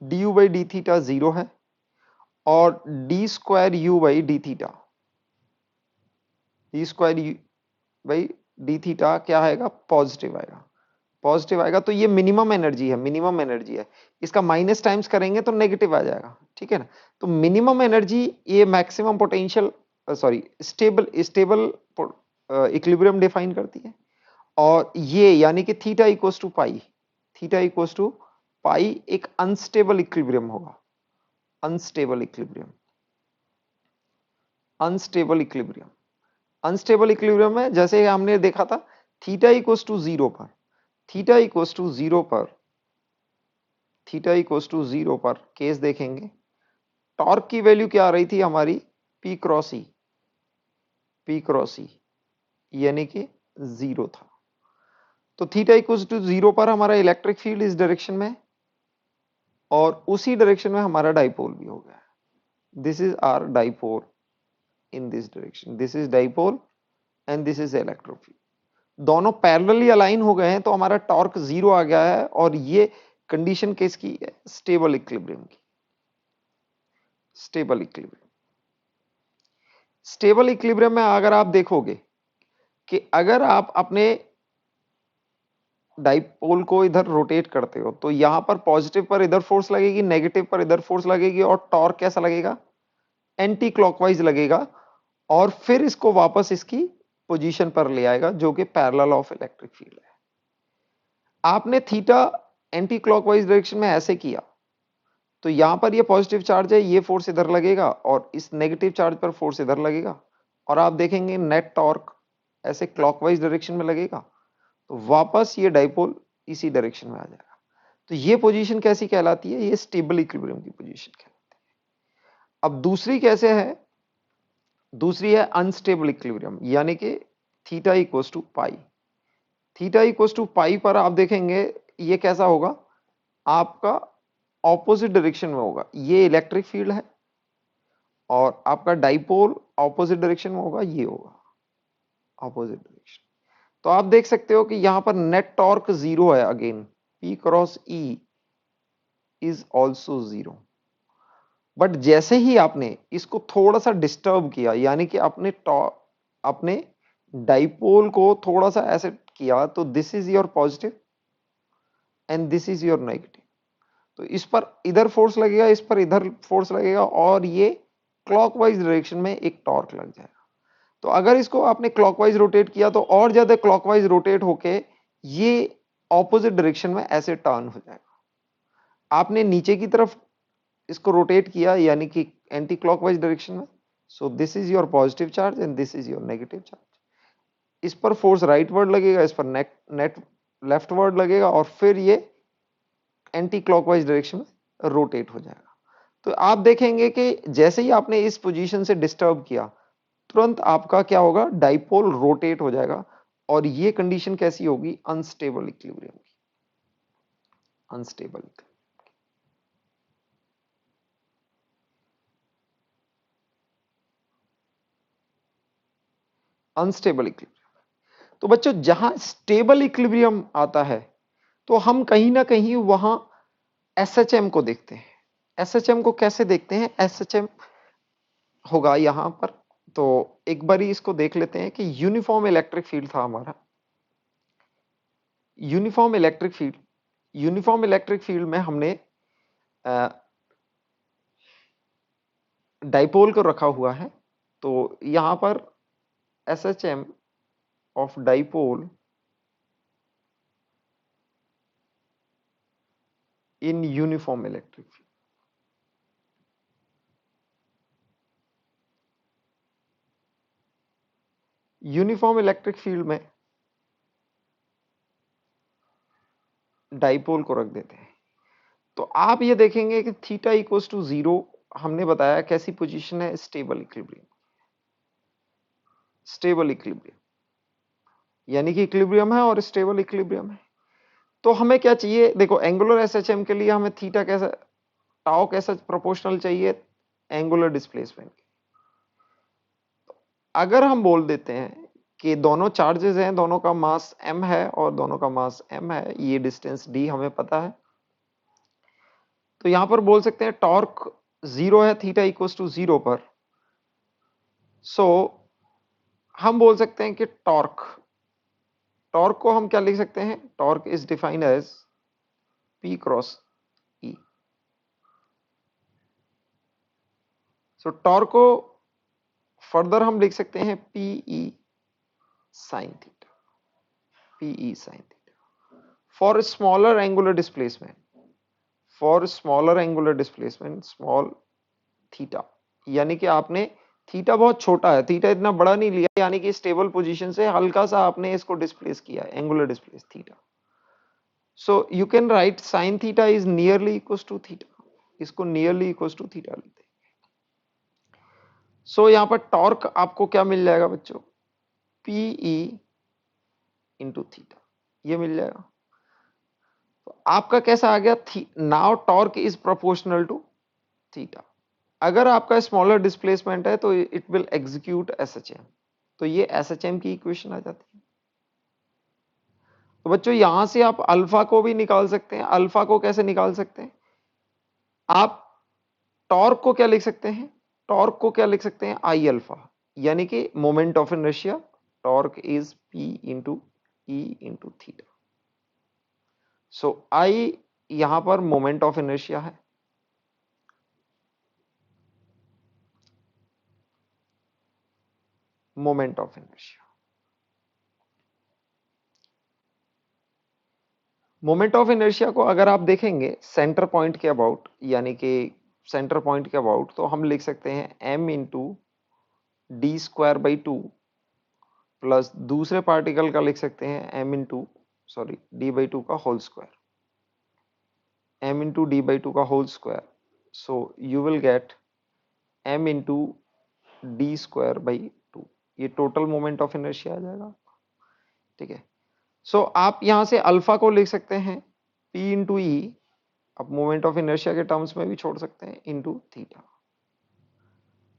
du by D theta zero है और D square you by D theta, D square भाई डी थीटा क्या आएगा, पॉजिटिव आएगा, पॉजिटिव आएगा। तो ये मिनिमम एनर्जी है, मिनिमम एनर्जी है, इसका माइनस टाइम्स करेंगे तो नेगेटिव आ जाएगा, ठीक है ना। तो मिनिमम एनर्जी ये maximum potential sorry stable stable equilibrium define करती है। और ये यानी कि theta equals to pi, theta equals to pi एक अनस्टेबल इक्विलिब्रियम होगा, unstable equilibrium, unstable equilibrium. Unstable equilibrium में जैसे हमने देखा था थीटा इक्वल्स टू जीरो पर, थीटा इक्वल्स टू जीरो पर, थीटा इक्वल्स टू जीरो पर केस देखेंगे, टॉर्क की वैल्यू क्या आ रही थी हमारी, पी क्रॉस ई, पी क्रॉस ई यानी कि जीरो था। तो थीटा इक्वल्स टू जीरो पर हमारा इलेक्ट्रिक फील्ड इस डायरेक्शन में और उसी डायरेक्शन में हमारा डाइपोल भी हो गया। This is R dipole in this direction, this is dipole and this is electric field. दोनों पैरेलली अलाइन हो गए हैं तो हमारा टॉर्क जीरो आ गया है और ये कंडीशन किसकी है, स्टेबल इक्विलिब्रियम की, स्टेबल इक्विलिब्रियम। स्टेबल इक्विलिब्रियम में अगर आप देखोगे कि अगर आप अपने डाइपोल को इधर रोटेट करते हो तो यहां पर पॉजिटिव पर इधर फोर्स लगेगी, नेगेटिव पर इधर फोर्स लगेगी और टॉर्क कैसा लगेगा, एंटी क्लॉकवाइज लगेगा और फिर इसको वापस इसकी पोजीशन पर ले आएगा जो कि पैरेलल ऑफ इलेक्ट्रिक फील्ड है। आपने थीटा एंटी क्लॉकवाइज डायरेक्शन में ऐसे किया तो यहां पर ये पॉजिटिव चार्ज है, ये फोर्स इधर लगेगा और इस नेगेटिव चार्ज पर फोर्स इधर लगेगा और आप देखेंगे नेट टॉर्क ऐसे क्लॉकवाइज डायरेक्शन में लगेगा तो वापस ये डाइपोल इसी डायरेक्शन में आ जाएगा। तो ये पोजीशन कैसी कहलाती है, ये स्टेबल इक्विलिब्रियम की पोजीशन कहलाती है। अब दूसरी कैसे है, दूसरी है अनस्टेबल इक्विलिब्रियम यानी कि theta equals to pi, theta equals to pi पर आप देखेंगे ये कैसा होगा, आपका ऑपोजिट डायरेक्शन में होगा। ये इलेक्ट्रिक फील्ड है और आपका डाइपोल ऑपोजिट डायरेक्शन में होगा, ये होगा ऑपोजिट डायरेक्शन। तो आप देख सकते हो कि यहां पर नेट टॉर्क जीरो है, again P cross E is also zero. But जैसे ही आपने इसको थोड़ा सा डिस्टर्ब किया यानी कि अपने डाइपोल को थोड़ा सा ऐसे किया तो this is your positive and this is your negative. तो इस पर इधर फोर्स लगेगा, इस पर इधर फोर्स लगेगा और ये क्लॉकवाइज डायरेक्शन में एक टॉर्क लग जाएगा। तो अगर इसको आपने क्लॉकवाइज रोटेट किया तो और ज्यादा क्लॉकवाइज रोटेट होके ये ऑपोजिट डायरेक्शन में ऐसे टर्न हो जाएगा। आपने नीचे की तरफ इसको रोटेट किया यानी कि एंटी क्लॉकवाइज डायरेक्शन में, सो this is your positive charge and this is your negative charge. इस पर फोर्स राइट वर्ड लगेगा, इस पर नेट लेफ्ट वर्ड लगेगा और फिर ये एंटी क्लॉकवाइज डायरेक्शन में रोटेट हो जाएगा। तो आप देखेंगे कि जैसे ही आपने इस पोजीशन से डिस्टर्ब किया तुरंत आपका क्या होगा, डाइपोल रोटेट हो जाएगा और ये कंडीशन कैसी होगी, अनस्टेबल इक्विलिब्रियम की, अनस्टेबल इक्विलिब्रियम। Unstable equilibrium. तो बच्चों जहां स्टेबल इक्विलिब्रियम आता है तो हम कहीं ना कहीं वहां एसएचएम को देखते हैं। एसएचएम को कैसे देखते हैं, एसएचएम होगा यहां पर। तो एक बारी इसको देख लेते हैं कि यूनिफॉर्म इलेक्ट्रिक फील्ड था हमारा, uniform electric field, uniform electric field में हमने डाइपोल को रखा हुआ है। तो यहां पर SHM of dipole in uniform electric field, uniform electric field में डाइपोल को रख देते हैं। तो आप ये देखेंगे कि थीटा इक्वल्स टू जीरो, हमने बताया कैसी पोजीशन है, स्टेबल इक्विलिब्रियम, स्टेबल इक्विलिब्रियम यानी कि इक्विलिब्रियम है और स्टेबल इक्विलिब्रियम है। तो हमें क्या चाहिए, देखो एंगुलर एसएचएम के लिए हमें थीटा कैसा, टाउ कैसा प्रोपोर्शनल चाहिए एंगुलर डिस्प्लेसमेंट के। अगर हम बोल देते हैं कि दोनों चार्जेस हैं, दोनों का मास m है और दोनों का मास m है, ये डिस्टेंस d हमें पता है, तो यहां पर बोल सकते हैं टॉर्क जीरो है थीटा इक्वल्स टू जीरो पर। सो हम बोल सकते हैं कि टॉर्क, टॉर्क को हम क्या लिख सकते हैं, torque is defined as P cross E। So torque को फर्दर हम लिख सकते हैं PE sin theta, PE sin theta for smaller angular displacement, for smaller angular displacement small theta, यानी कि आपने थीटा बहुत छोटा है, थीटा इतना बड़ा नहीं लिया, यानी कि स्टेबल पोजीशन से हल्का सा आपने इसको डिस्प्लेस किया है, angular displace theta. So you can write sine theta is nearly equals to theta, इसको नियरली इक्वल्स टू थीटा लेते हैं। सो यहां पर टॉर्क आपको क्या मिल जाएगा बच्चों, PE इंटू थीटा, ये मिल जाएगा। तो आपका कैसा आ गया, now torque is proportional to theta. अगर आपका स्मॉलर डिस्प्लेसमेंट है तो इट विल एग्जीक्यूट SHM, तो ये SHM की इक्वेशन आ जाती है। तो बच्चों यहां से आप अल्फा को भी निकाल सकते हैं। अल्फा को कैसे निकाल सकते हैं, आप टॉर्क को क्या लिख सकते हैं, टॉर्क को क्या लिख सकते हैं, आई अल्फा, यानी कि moment of inertia, torque is P into E into theta. So I यहां पर मोमेंट ऑफ इनर्शिया है, moment of inertia, moment of inertia को अगर आप देखेंगे सेंटर पॉइंट के अबाउट, यानी कि सेंटर पॉइंट के अबाउट, तो हम लिख सकते हैं m into D square by two plus दूसरे पार्टिकल का लिख सकते हैं m into sorry D by two का whole square, m into D by two का whole square. So you will get m into D square by two, ये total moment of inertia आ जाएगा। ठीक है, सो आप यहां से अल्फा को लिख सकते हैं P इंटू ई, आप मोमेंट ऑफ इनर्शिया के टर्म्स में भी छोड़ सकते हैं, इंटू थीटा।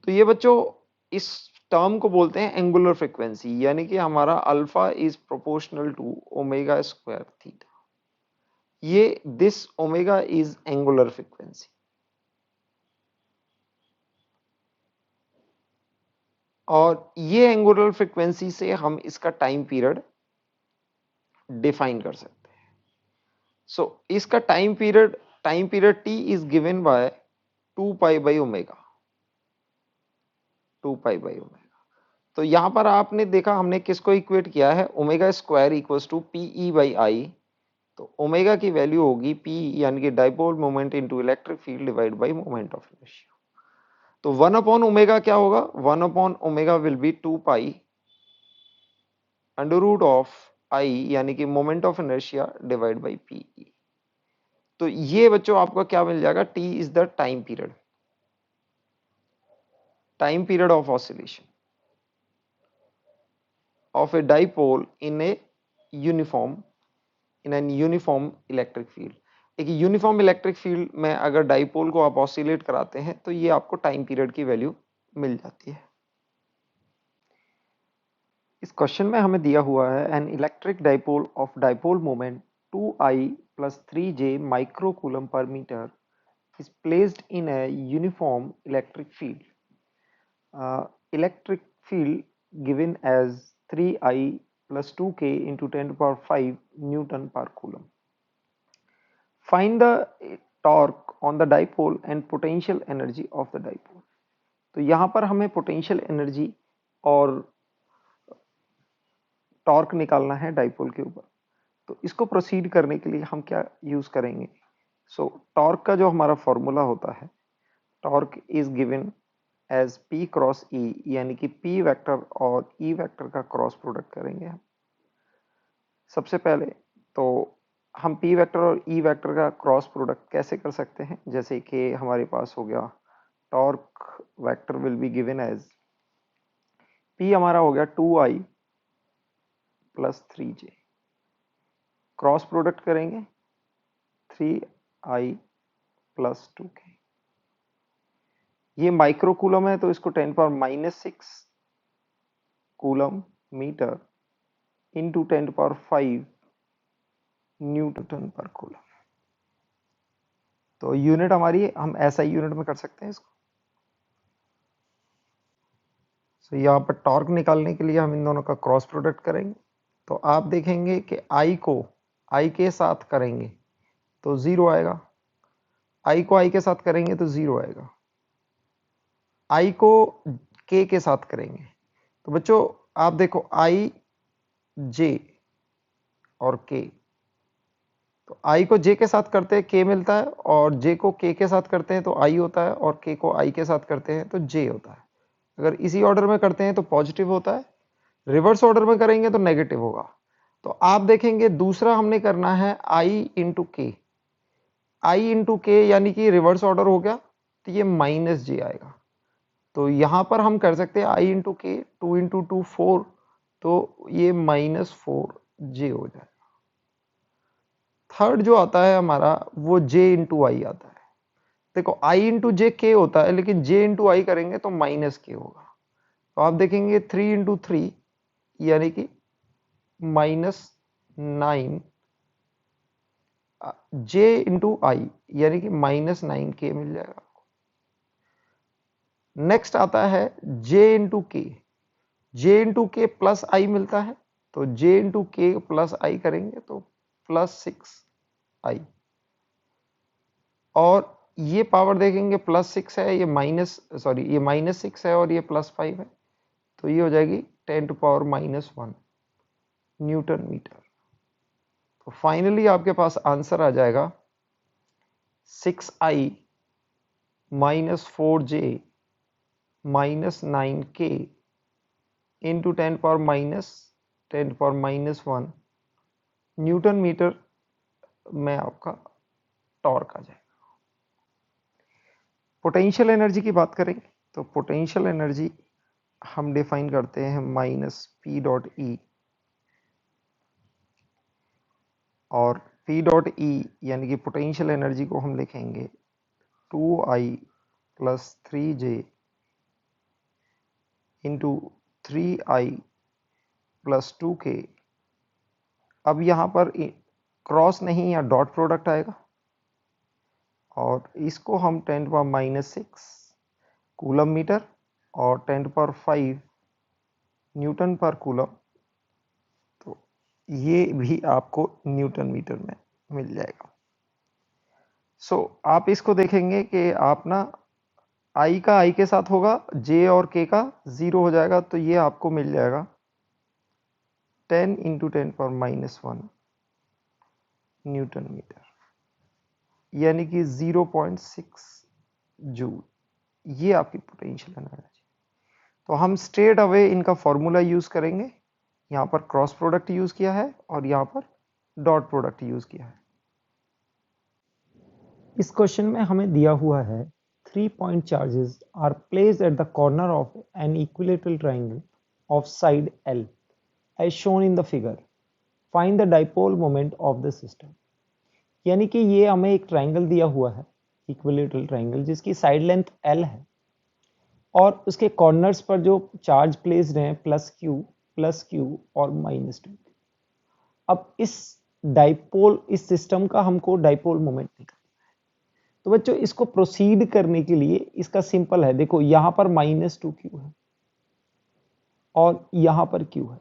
तो ये बच्चों इस टर्म को बोलते हैं एंगुलर फ्रीक्वेंसी, यानी कि हमारा alpha is proportional to omega square theta, ये this omega is angular frequency. और ये एंगुलर फ्रीक्वेंसी से हम इसका टाइम पीरियड डिफाइन कर सकते हैं। सो इसका time period T is given by 2 pi by omega, 2 pi by omega. तो यहां पर आपने देखा हमने किसको इक्वेट किया है, omega square equals to PE by I. तो ओमेगा की वैल्यू होगी P, यानी कि dipole moment into electric field divide by moment of inertia. तो 1 अपॉन ओमेगा क्या होगा, 1 upon omega will be 2 pi under root of I, यानी कि moment of inertia divide by PE। तो ये बच्चों आपको क्या मिल जाएगा, T is the time period of oscillation of a dipole in a uniform an uniform electric field। एक यूनिफॉर्म इलेक्ट्रिक फील्ड में अगर डाइपोल को आप ऑसिलेट कराते हैं तो ये आपको टाइम पीरियड की वैल्यू मिल जाती है। इस क्वेश्चन में हमें दिया हुआ है an electric dipole of dipole moment 2I plus 3J microcoulomb per meter is placed in a uniform electric field. Electric field given as 3I plus 2K into 10 to the power 5 Newton per coulomb. Find the torque on the dipole and potential energy of the dipole. तो यहाँ पर हमें potential energy और torque निकालना है dipole के ऊपर। तो इसको प्रोसीड करने के लिए हम क्या यूज करेंगे, सो टॉर्क का जो हमारा फॉर्मूला होता है, torque is given as P cross E, यानी कि P वेक्टर और E वेक्टर का क्रॉस प्रोडक्ट करेंगे हम। सबसे पहले तो हम P वेक्टर और E वेक्टर का क्रॉस प्रोडक्ट कैसे कर सकते हैं, जैसे कि हमारे पास हो गया torque vector will be given as P हमारा हो गया 2I plus 3J, cross product करेंगे 3I प्लस 2K। ये माइक्रो कूलम है तो इसको 10 power -6 coulomb metre into 10 power 5 newton per coulomb. तो यूनिट हमारी हम SI यूनिट में कर सकते हैं इसको। तो यहाँ पर टॉर्क निकालने के लिए हम इन दोनों का क्रॉस प्रोडक्ट करेंगे। तो आप देखेंगे कि आई को आई के साथ करेंगे तो 0 आएगा, आई को आई के साथ करेंगे तो 0 आएगा, आई को के साथ करेंगे तो बच्चों आप देखो आई जे और के, तो आई को जे के साथ करते हैं के मिलता है, और जे को के साथ करते हैं तो आई होता है, और के को आई के साथ करते हैं तो जे होता है। अगर इसी ऑर्डर में करते हैं तो पॉजिटिव होता है, रिवर्स ऑर्डर में करेंगे तो नेगेटिव होगा। तो आप देखेंगे दूसरा हमने करना है आई इंटू के, आई इंटू के यानी कि रिवर्स ऑर्डर हो गया तो ये माइनस जे आएगा। तो यहां पर हम कर सकते हैं आई इंटू के, 2 इंटू 2 4, तो ये -4 जे हो जाएगा। थर्ड जो आता है हमारा वो जे इंटू आई आता है। देखो आई इंटू जे के होता है, लेकिन जे इंटू आई करेंगे तो माइनस के होगा। तो आप देखेंगे 3 इंटू 3 यानी कि -9 जे इंटू आई यानी कि -9 के मिल जाएगा। नेक्स्ट आता है जे इंटू के, जे इंटू के प्लस आई मिलता है, तो जे इंटू के प्लस आई करेंगे तो +6 आई, और ये पावर देखेंगे +6 है, ये -6 है और ये +5 है, तो ये हो जाएगी 10⁻⁻1 न्यूटन मीटर। तो फाइनली आपके पास आंसर आ जाएगा 6i -4j -9k into 10⁻⁻1 Newton metre में आपका टॉर्क आ जाएगा। पोटेंशियल एनर्जी की बात करेंगे तो पोटेंशियल एनर्जी हम डिफाइन करते हैं -P.E, और P.E यानी कि पोटेंशियल एनर्जी को हम लिखेंगे 2i + 3j into 3i + 2k। अब यहाँ पर क्रॉस नहीं या डॉट प्रोडक्ट आएगा, और इसको हम 10⁻⁻6 कूलम मीटर और 10⁻5 न्यूटन पर कूलम, तो ये भी आपको न्यूटन मीटर में मिल जाएगा। सो आप इसको देखेंगे कि आप ना आई का आई के साथ होगा, जे और के का 0 हो जाएगा, तो ये आपको मिल जाएगा 10 इंटू 10⁻⁻1 न्यूटन मीटर यानी कि 0.6 जूल। ये आपकी पोटेंशियल एनर्जी। तो हम स्ट्रेट अवे इनका फॉर्मूला यूज करेंगे। यहाँ पर क्रॉस प्रोडक्ट यूज किया है और यहाँ पर डॉट प्रोडक्ट यूज किया है। इस क्वेश्चन में हमें दिया हुआ है 3 point charges are placed at the corner of an equilateral triangle of side L as shown in the figure. Find the dipole moment of the system. यानी कि ये हमें एक ट्राइंगल दिया हुआ है, इक्विलेटरल ट्राइंगल, जिसकी साइड लेंथ L है और उसके कॉर्नर्स पर जो चार्ज प्लेस्ड हैं +Q और -2। अब इस सिस्टम का हमको डाइपोल मोमेंट निकालना है। तो बच्चों इसको प्रोसीड करने के लिए इसका सिंपल है, देखो यहां पर -2Q है और यहां पर Q है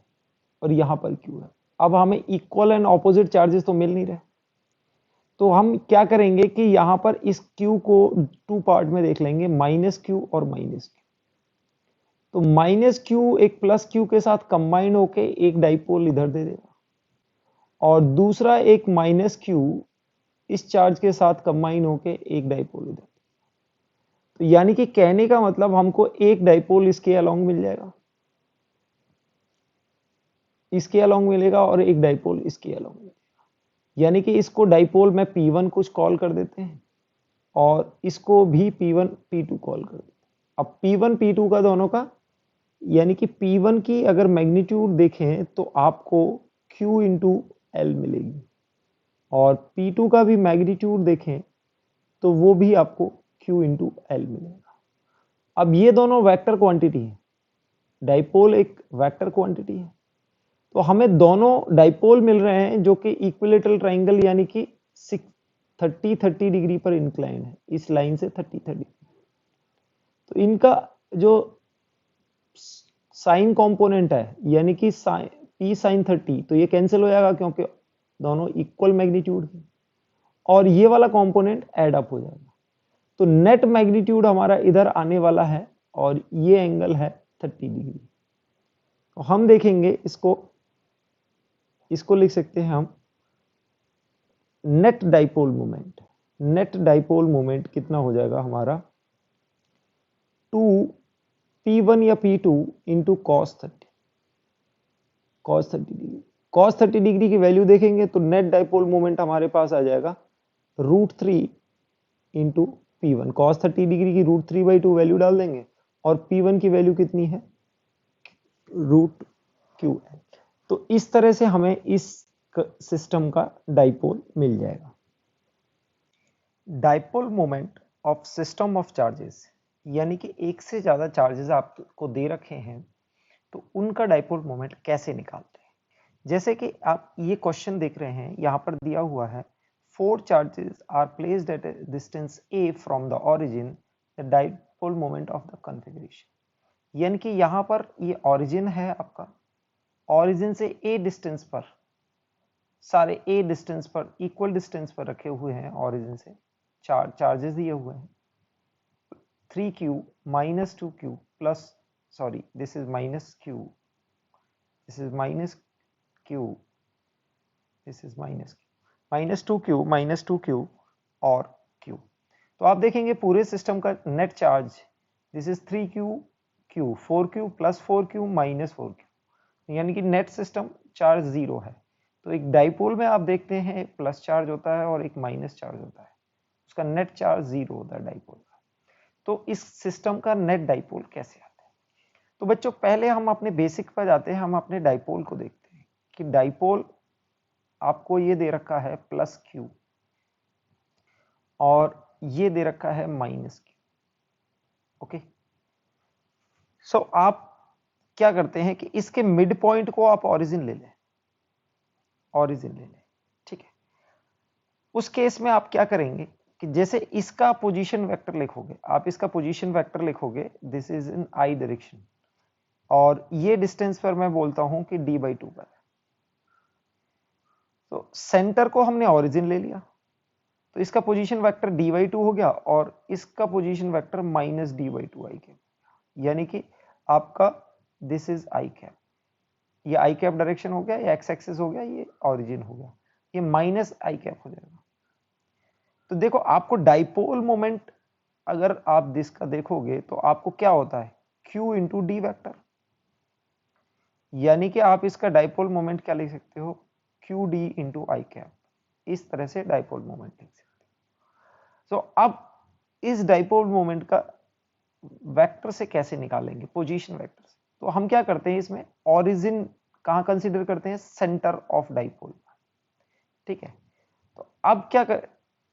और यहां पर Q है। अब हमें इक्वल एंड ऑपोजिट चार्जेस तो मिल नहीं रहे, तो हम क्या करेंगे कि यहां पर इस Q को 2 पार्ट में देख लेंगे, -Q और -Q। तो -Q एक +Q के साथ कंबाइन होके एक डाइपोल इधर दे देगा, और दूसरा एक -Q इस चार्ज के साथ कंबाइन होके एक डाइपोल इधर। तो यानी कि कहने का मतलब हमको एक डाइपोल इसके अलोंग मिल जाएगा, इसके अलोंग मिलेगा, और एक डाइपोल इसके अलोंग मिलेगा। यानी कि इसको डाइपोल में P1 कुछ कॉल कर देते हैं और इसको भी P1 P2 कॉल कर देते हैं। अब P1 P2 का दोनों का, यानी कि P1 की अगर मैग्नीट्यूड देखें तो आपको Q इंटू L मिलेगी, और P2 का भी मैग्नीट्यूड देखें तो वो भी आपको Q इंटू L मिलेगा। अब ये दोनों वेक्टर क्वांटिटी है, डाइपोल एक वेक्टर क्वांटिटी है, तो हमें दोनों डाइपोल मिल रहे हैं जो कि इक्विलेटरल ट्राइंगल यानी कि 30 डिग्री पर इंक्लाइन है, इस लाइन से 30 डिग्री। तो इनका जो साइन कंपोनेंट है यानी कि p sin 30, तो ये कैंसिल हो जाएगा क्योंकि दोनों इक्वल मैग्नीट्यूड है, और ये वाला कंपोनेंट ऐड अप हो जाएगा। तो नेट मैग्नीट्यूड हमारा इधर आने वाला है और ये एंगल है 30 डिग्री। तो हम देखेंगे इसको लिख सकते हैं हम net dipole moment. Net dipole moment कितना हो जाएगा हमारा 2p1 या p2 into cos 30 degree. cos 30 degree की वैल्यू देखेंगे तो नेट डाइपोल मोमेंट हमारे पास आ जाएगा √3 इंटू p1। cos 30 डिग्री की √3/2 वैल्यू डाल देंगे और p1 की वैल्यू कितनी है √qn। तो इस तरह से हमें इस सिस्टम का डाइपोल मिल जाएगा। Dipole moment of system of charges, यानी कि एक से ज्यादा चार्जेस आपको दे रखे हैं तो उनका डाइपोल मोमेंट कैसे निकालते हैं। जैसे कि आप ये क्वेश्चन देख रहे हैं, यहाँ पर दिया हुआ है 4 charges are placed at a distance a from the origin, the dipole moment of the configuration। यानी कि यहाँ पर ये ऑरिजिन है आपका, ऑरिजिन से a डिस्टेंस पर, सारे a डिस्टेंस पर, इक्वल डिस्टेंस पर रखे हुए हैं ऑरिजिन से, चार्जेस दिए हुए हैं 3q minus 2q plus, sorry, this is minus q, this is minus q, this is minus 2q और q। तो आप देखेंगे पूरे सिस्टम का net charge this is 3q q 4q plus 4q minus 4q, यानी कि नेट सिस्टम चार्ज 0 है। तो एक डाइपोल में आप देखते हैं प्लस चार्ज होता है और एक माइनस चार्ज होता है, उसका नेट चार्ज 0 होता है डाइपोल का। तो इस सिस्टम का नेट डाइपोल कैसे आता है। तो बच्चों पहले हम अपने बेसिक पर जाते हैं, हम अपने डाइपोल को देखते हैं कि डाइपोल आपको ये दे रखा है प्लस q और ये दे रखा है माइनस q। ओके, सो आप क्या करते हैं कि इसके मिड पॉइंट को आप ऑरिजिन ले लें, ठीक है। उस केस में आप क्या करेंगे कि जैसे इसका पोजीशन वेक्टर लिखोगे, आप इसका पोजीशन वेक्टर लिखोगे this is in I direction, और ये डिस्टेंस पर मैं बोलता हूं कि d/2 पर। तो सेंटर को हमने ऑरिजिन ले लिया, तो इसका पोजीशन वेक्टर d/2 हो गया और इसका पोजीशन वेक्टर माइनस d/2 आई कैप, यानी कि आपका दिस इज आई कैप, ये आई कैप डायरेक्शन हो गया, ये एक्स एक्सिस हो गया, ये ऑरिजिन हो गया, ये माइनस आई कैप हो जाएगा। तो देखो आपको डाइपोल मोमेंट अगर आप इसका देखोगे तो आपको क्या होता है q इंटू डी वैक्टर, यानी कि आप इसका डाइपोल मोमेंट क्या लिख सकते हो q d इंटू आई कैप, इस तरह से डाइपोल मोमेंट लिख सकते हो। तो अब इस डाइपोल मोमेंट का वेक्टर से कैसे निकालेंगे, पोजीशन वेक्टर से। तो हम क्या करते हैं इसमें ऑरिजिन कहां कंसीडर करते हैं, सेंटर ऑफ डाइपोल, ठीक है। तो अब क्या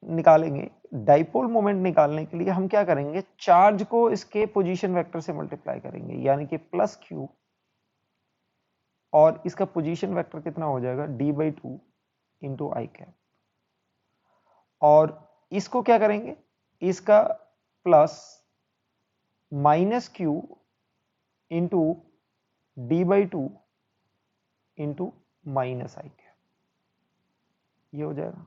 निकालेंगे डाइपोल मोमेंट निकालने के लिए हम क्या करेंगे, चार्ज को इसके पोजीशन वेक्टर से मल्टीप्लाई करेंगे, यानी कि प्लस q और इसका पोजीशन वेक्टर कितना हो जाएगा d/2 इंटू आई कैप, और इसको क्या करेंगे, इसका plus minus q into d/2 into minus I cap, ये हो जाएगा।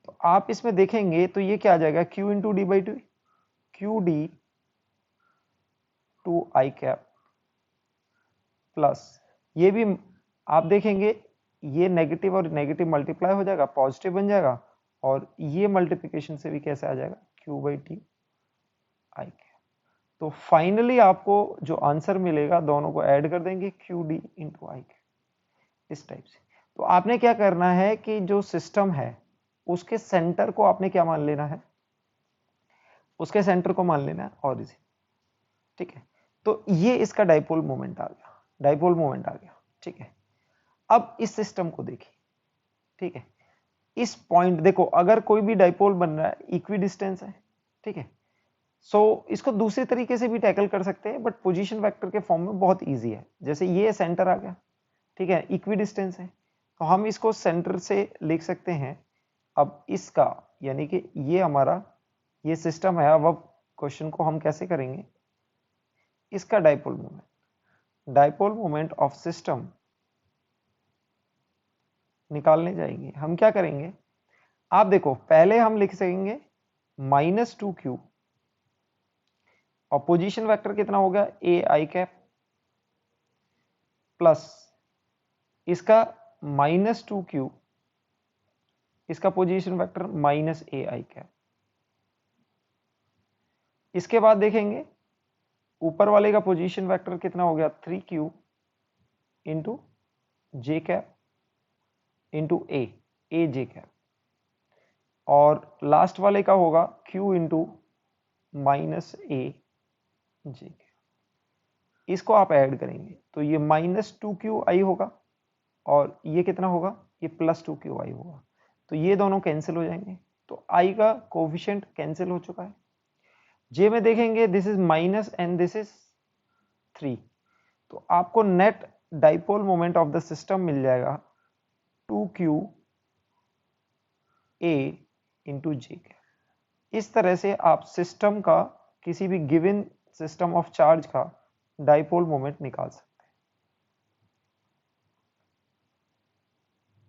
तो आप इसमें देखेंगे तो ये क्या आ जाएगा q into d/2, q d two i cap plus, ये भी आप देखेंगे ये नेगेटिव और नेगेटिव मल्टीप्लाई हो जाएगा, पॉजिटिव बन जाएगा, और ये मल्टीप्लिकेशन से भी कैसे आ जाएगा q/t आई कैप। तो फाइनली आपको जो आंसर मिलेगा दोनों को ऐड कर देंगे q d इंटू आई कैप, इस टाइप से। तो आपने क्या करना है कि जो सिस्टम है उसके सेंटर को आपने क्या मान लेना है, उसके सेंटर को मान लेना है ऑरिजिन, ठीक है। तो ये इसका डाइपोल मोमेंट आ गया, डाइपोल मोमेंट आ गया, ठीक है। अब इस सिस्टम को देखिए, ठीक है, इस पॉइंट देखो अगर कोई भी डाइपोल बन रहा है इक्वी डिस्टेंस है, ठीक है। सो इसको दूसरे तरीके से भी टैकल कर सकते हैं, बट पोजीशन वेक्टर के फॉर्म में बहुत इजी है। जैसे ये सेंटर आ गया, ठीक है, इक्वी डिस्टेंस है, तो हम इसको सेंटर से लिख सकते हैं। अब इसका यानी कि ये हमारा ये सिस्टम है, अब क्वेश्चन को हम कैसे करेंगे, इसका dipole moment, dipole moment of system निकालने जाएंगे, हम क्या करेंगे, आप देखो पहले हम लिख सकेंगे -2q और पोजीशन वेक्टर कितना हो गया ए आई कैप प्लस इसका -2q, इसका position vector -a I cap. इसके बाद देखेंगे ऊपर वाले का पोजीशन वेक्टर कितना हो गया 3q इंटू जे कैप इंटू ए जे कैप, और लास्ट वाले का होगा q into -a J cap. इसको आप ऐड करेंगे तो ये -2qi होगा और ये कितना होगा, ये +2qi होगा, तो ये दोनों कैंसिल हो जाएंगे, तो i का कोफिशिएंट कैंसिल हो चुका है। जे में देखेंगे this is minus and this is 3, तो आपको net dipole moment of the system मिल जाएगा 2qa इंटू जे। इस तरह से आप सिस्टम का, किसी भी गिवन सिस्टम ऑफ चार्ज का डाइपोल मोमेंट निकाल सकते हैं।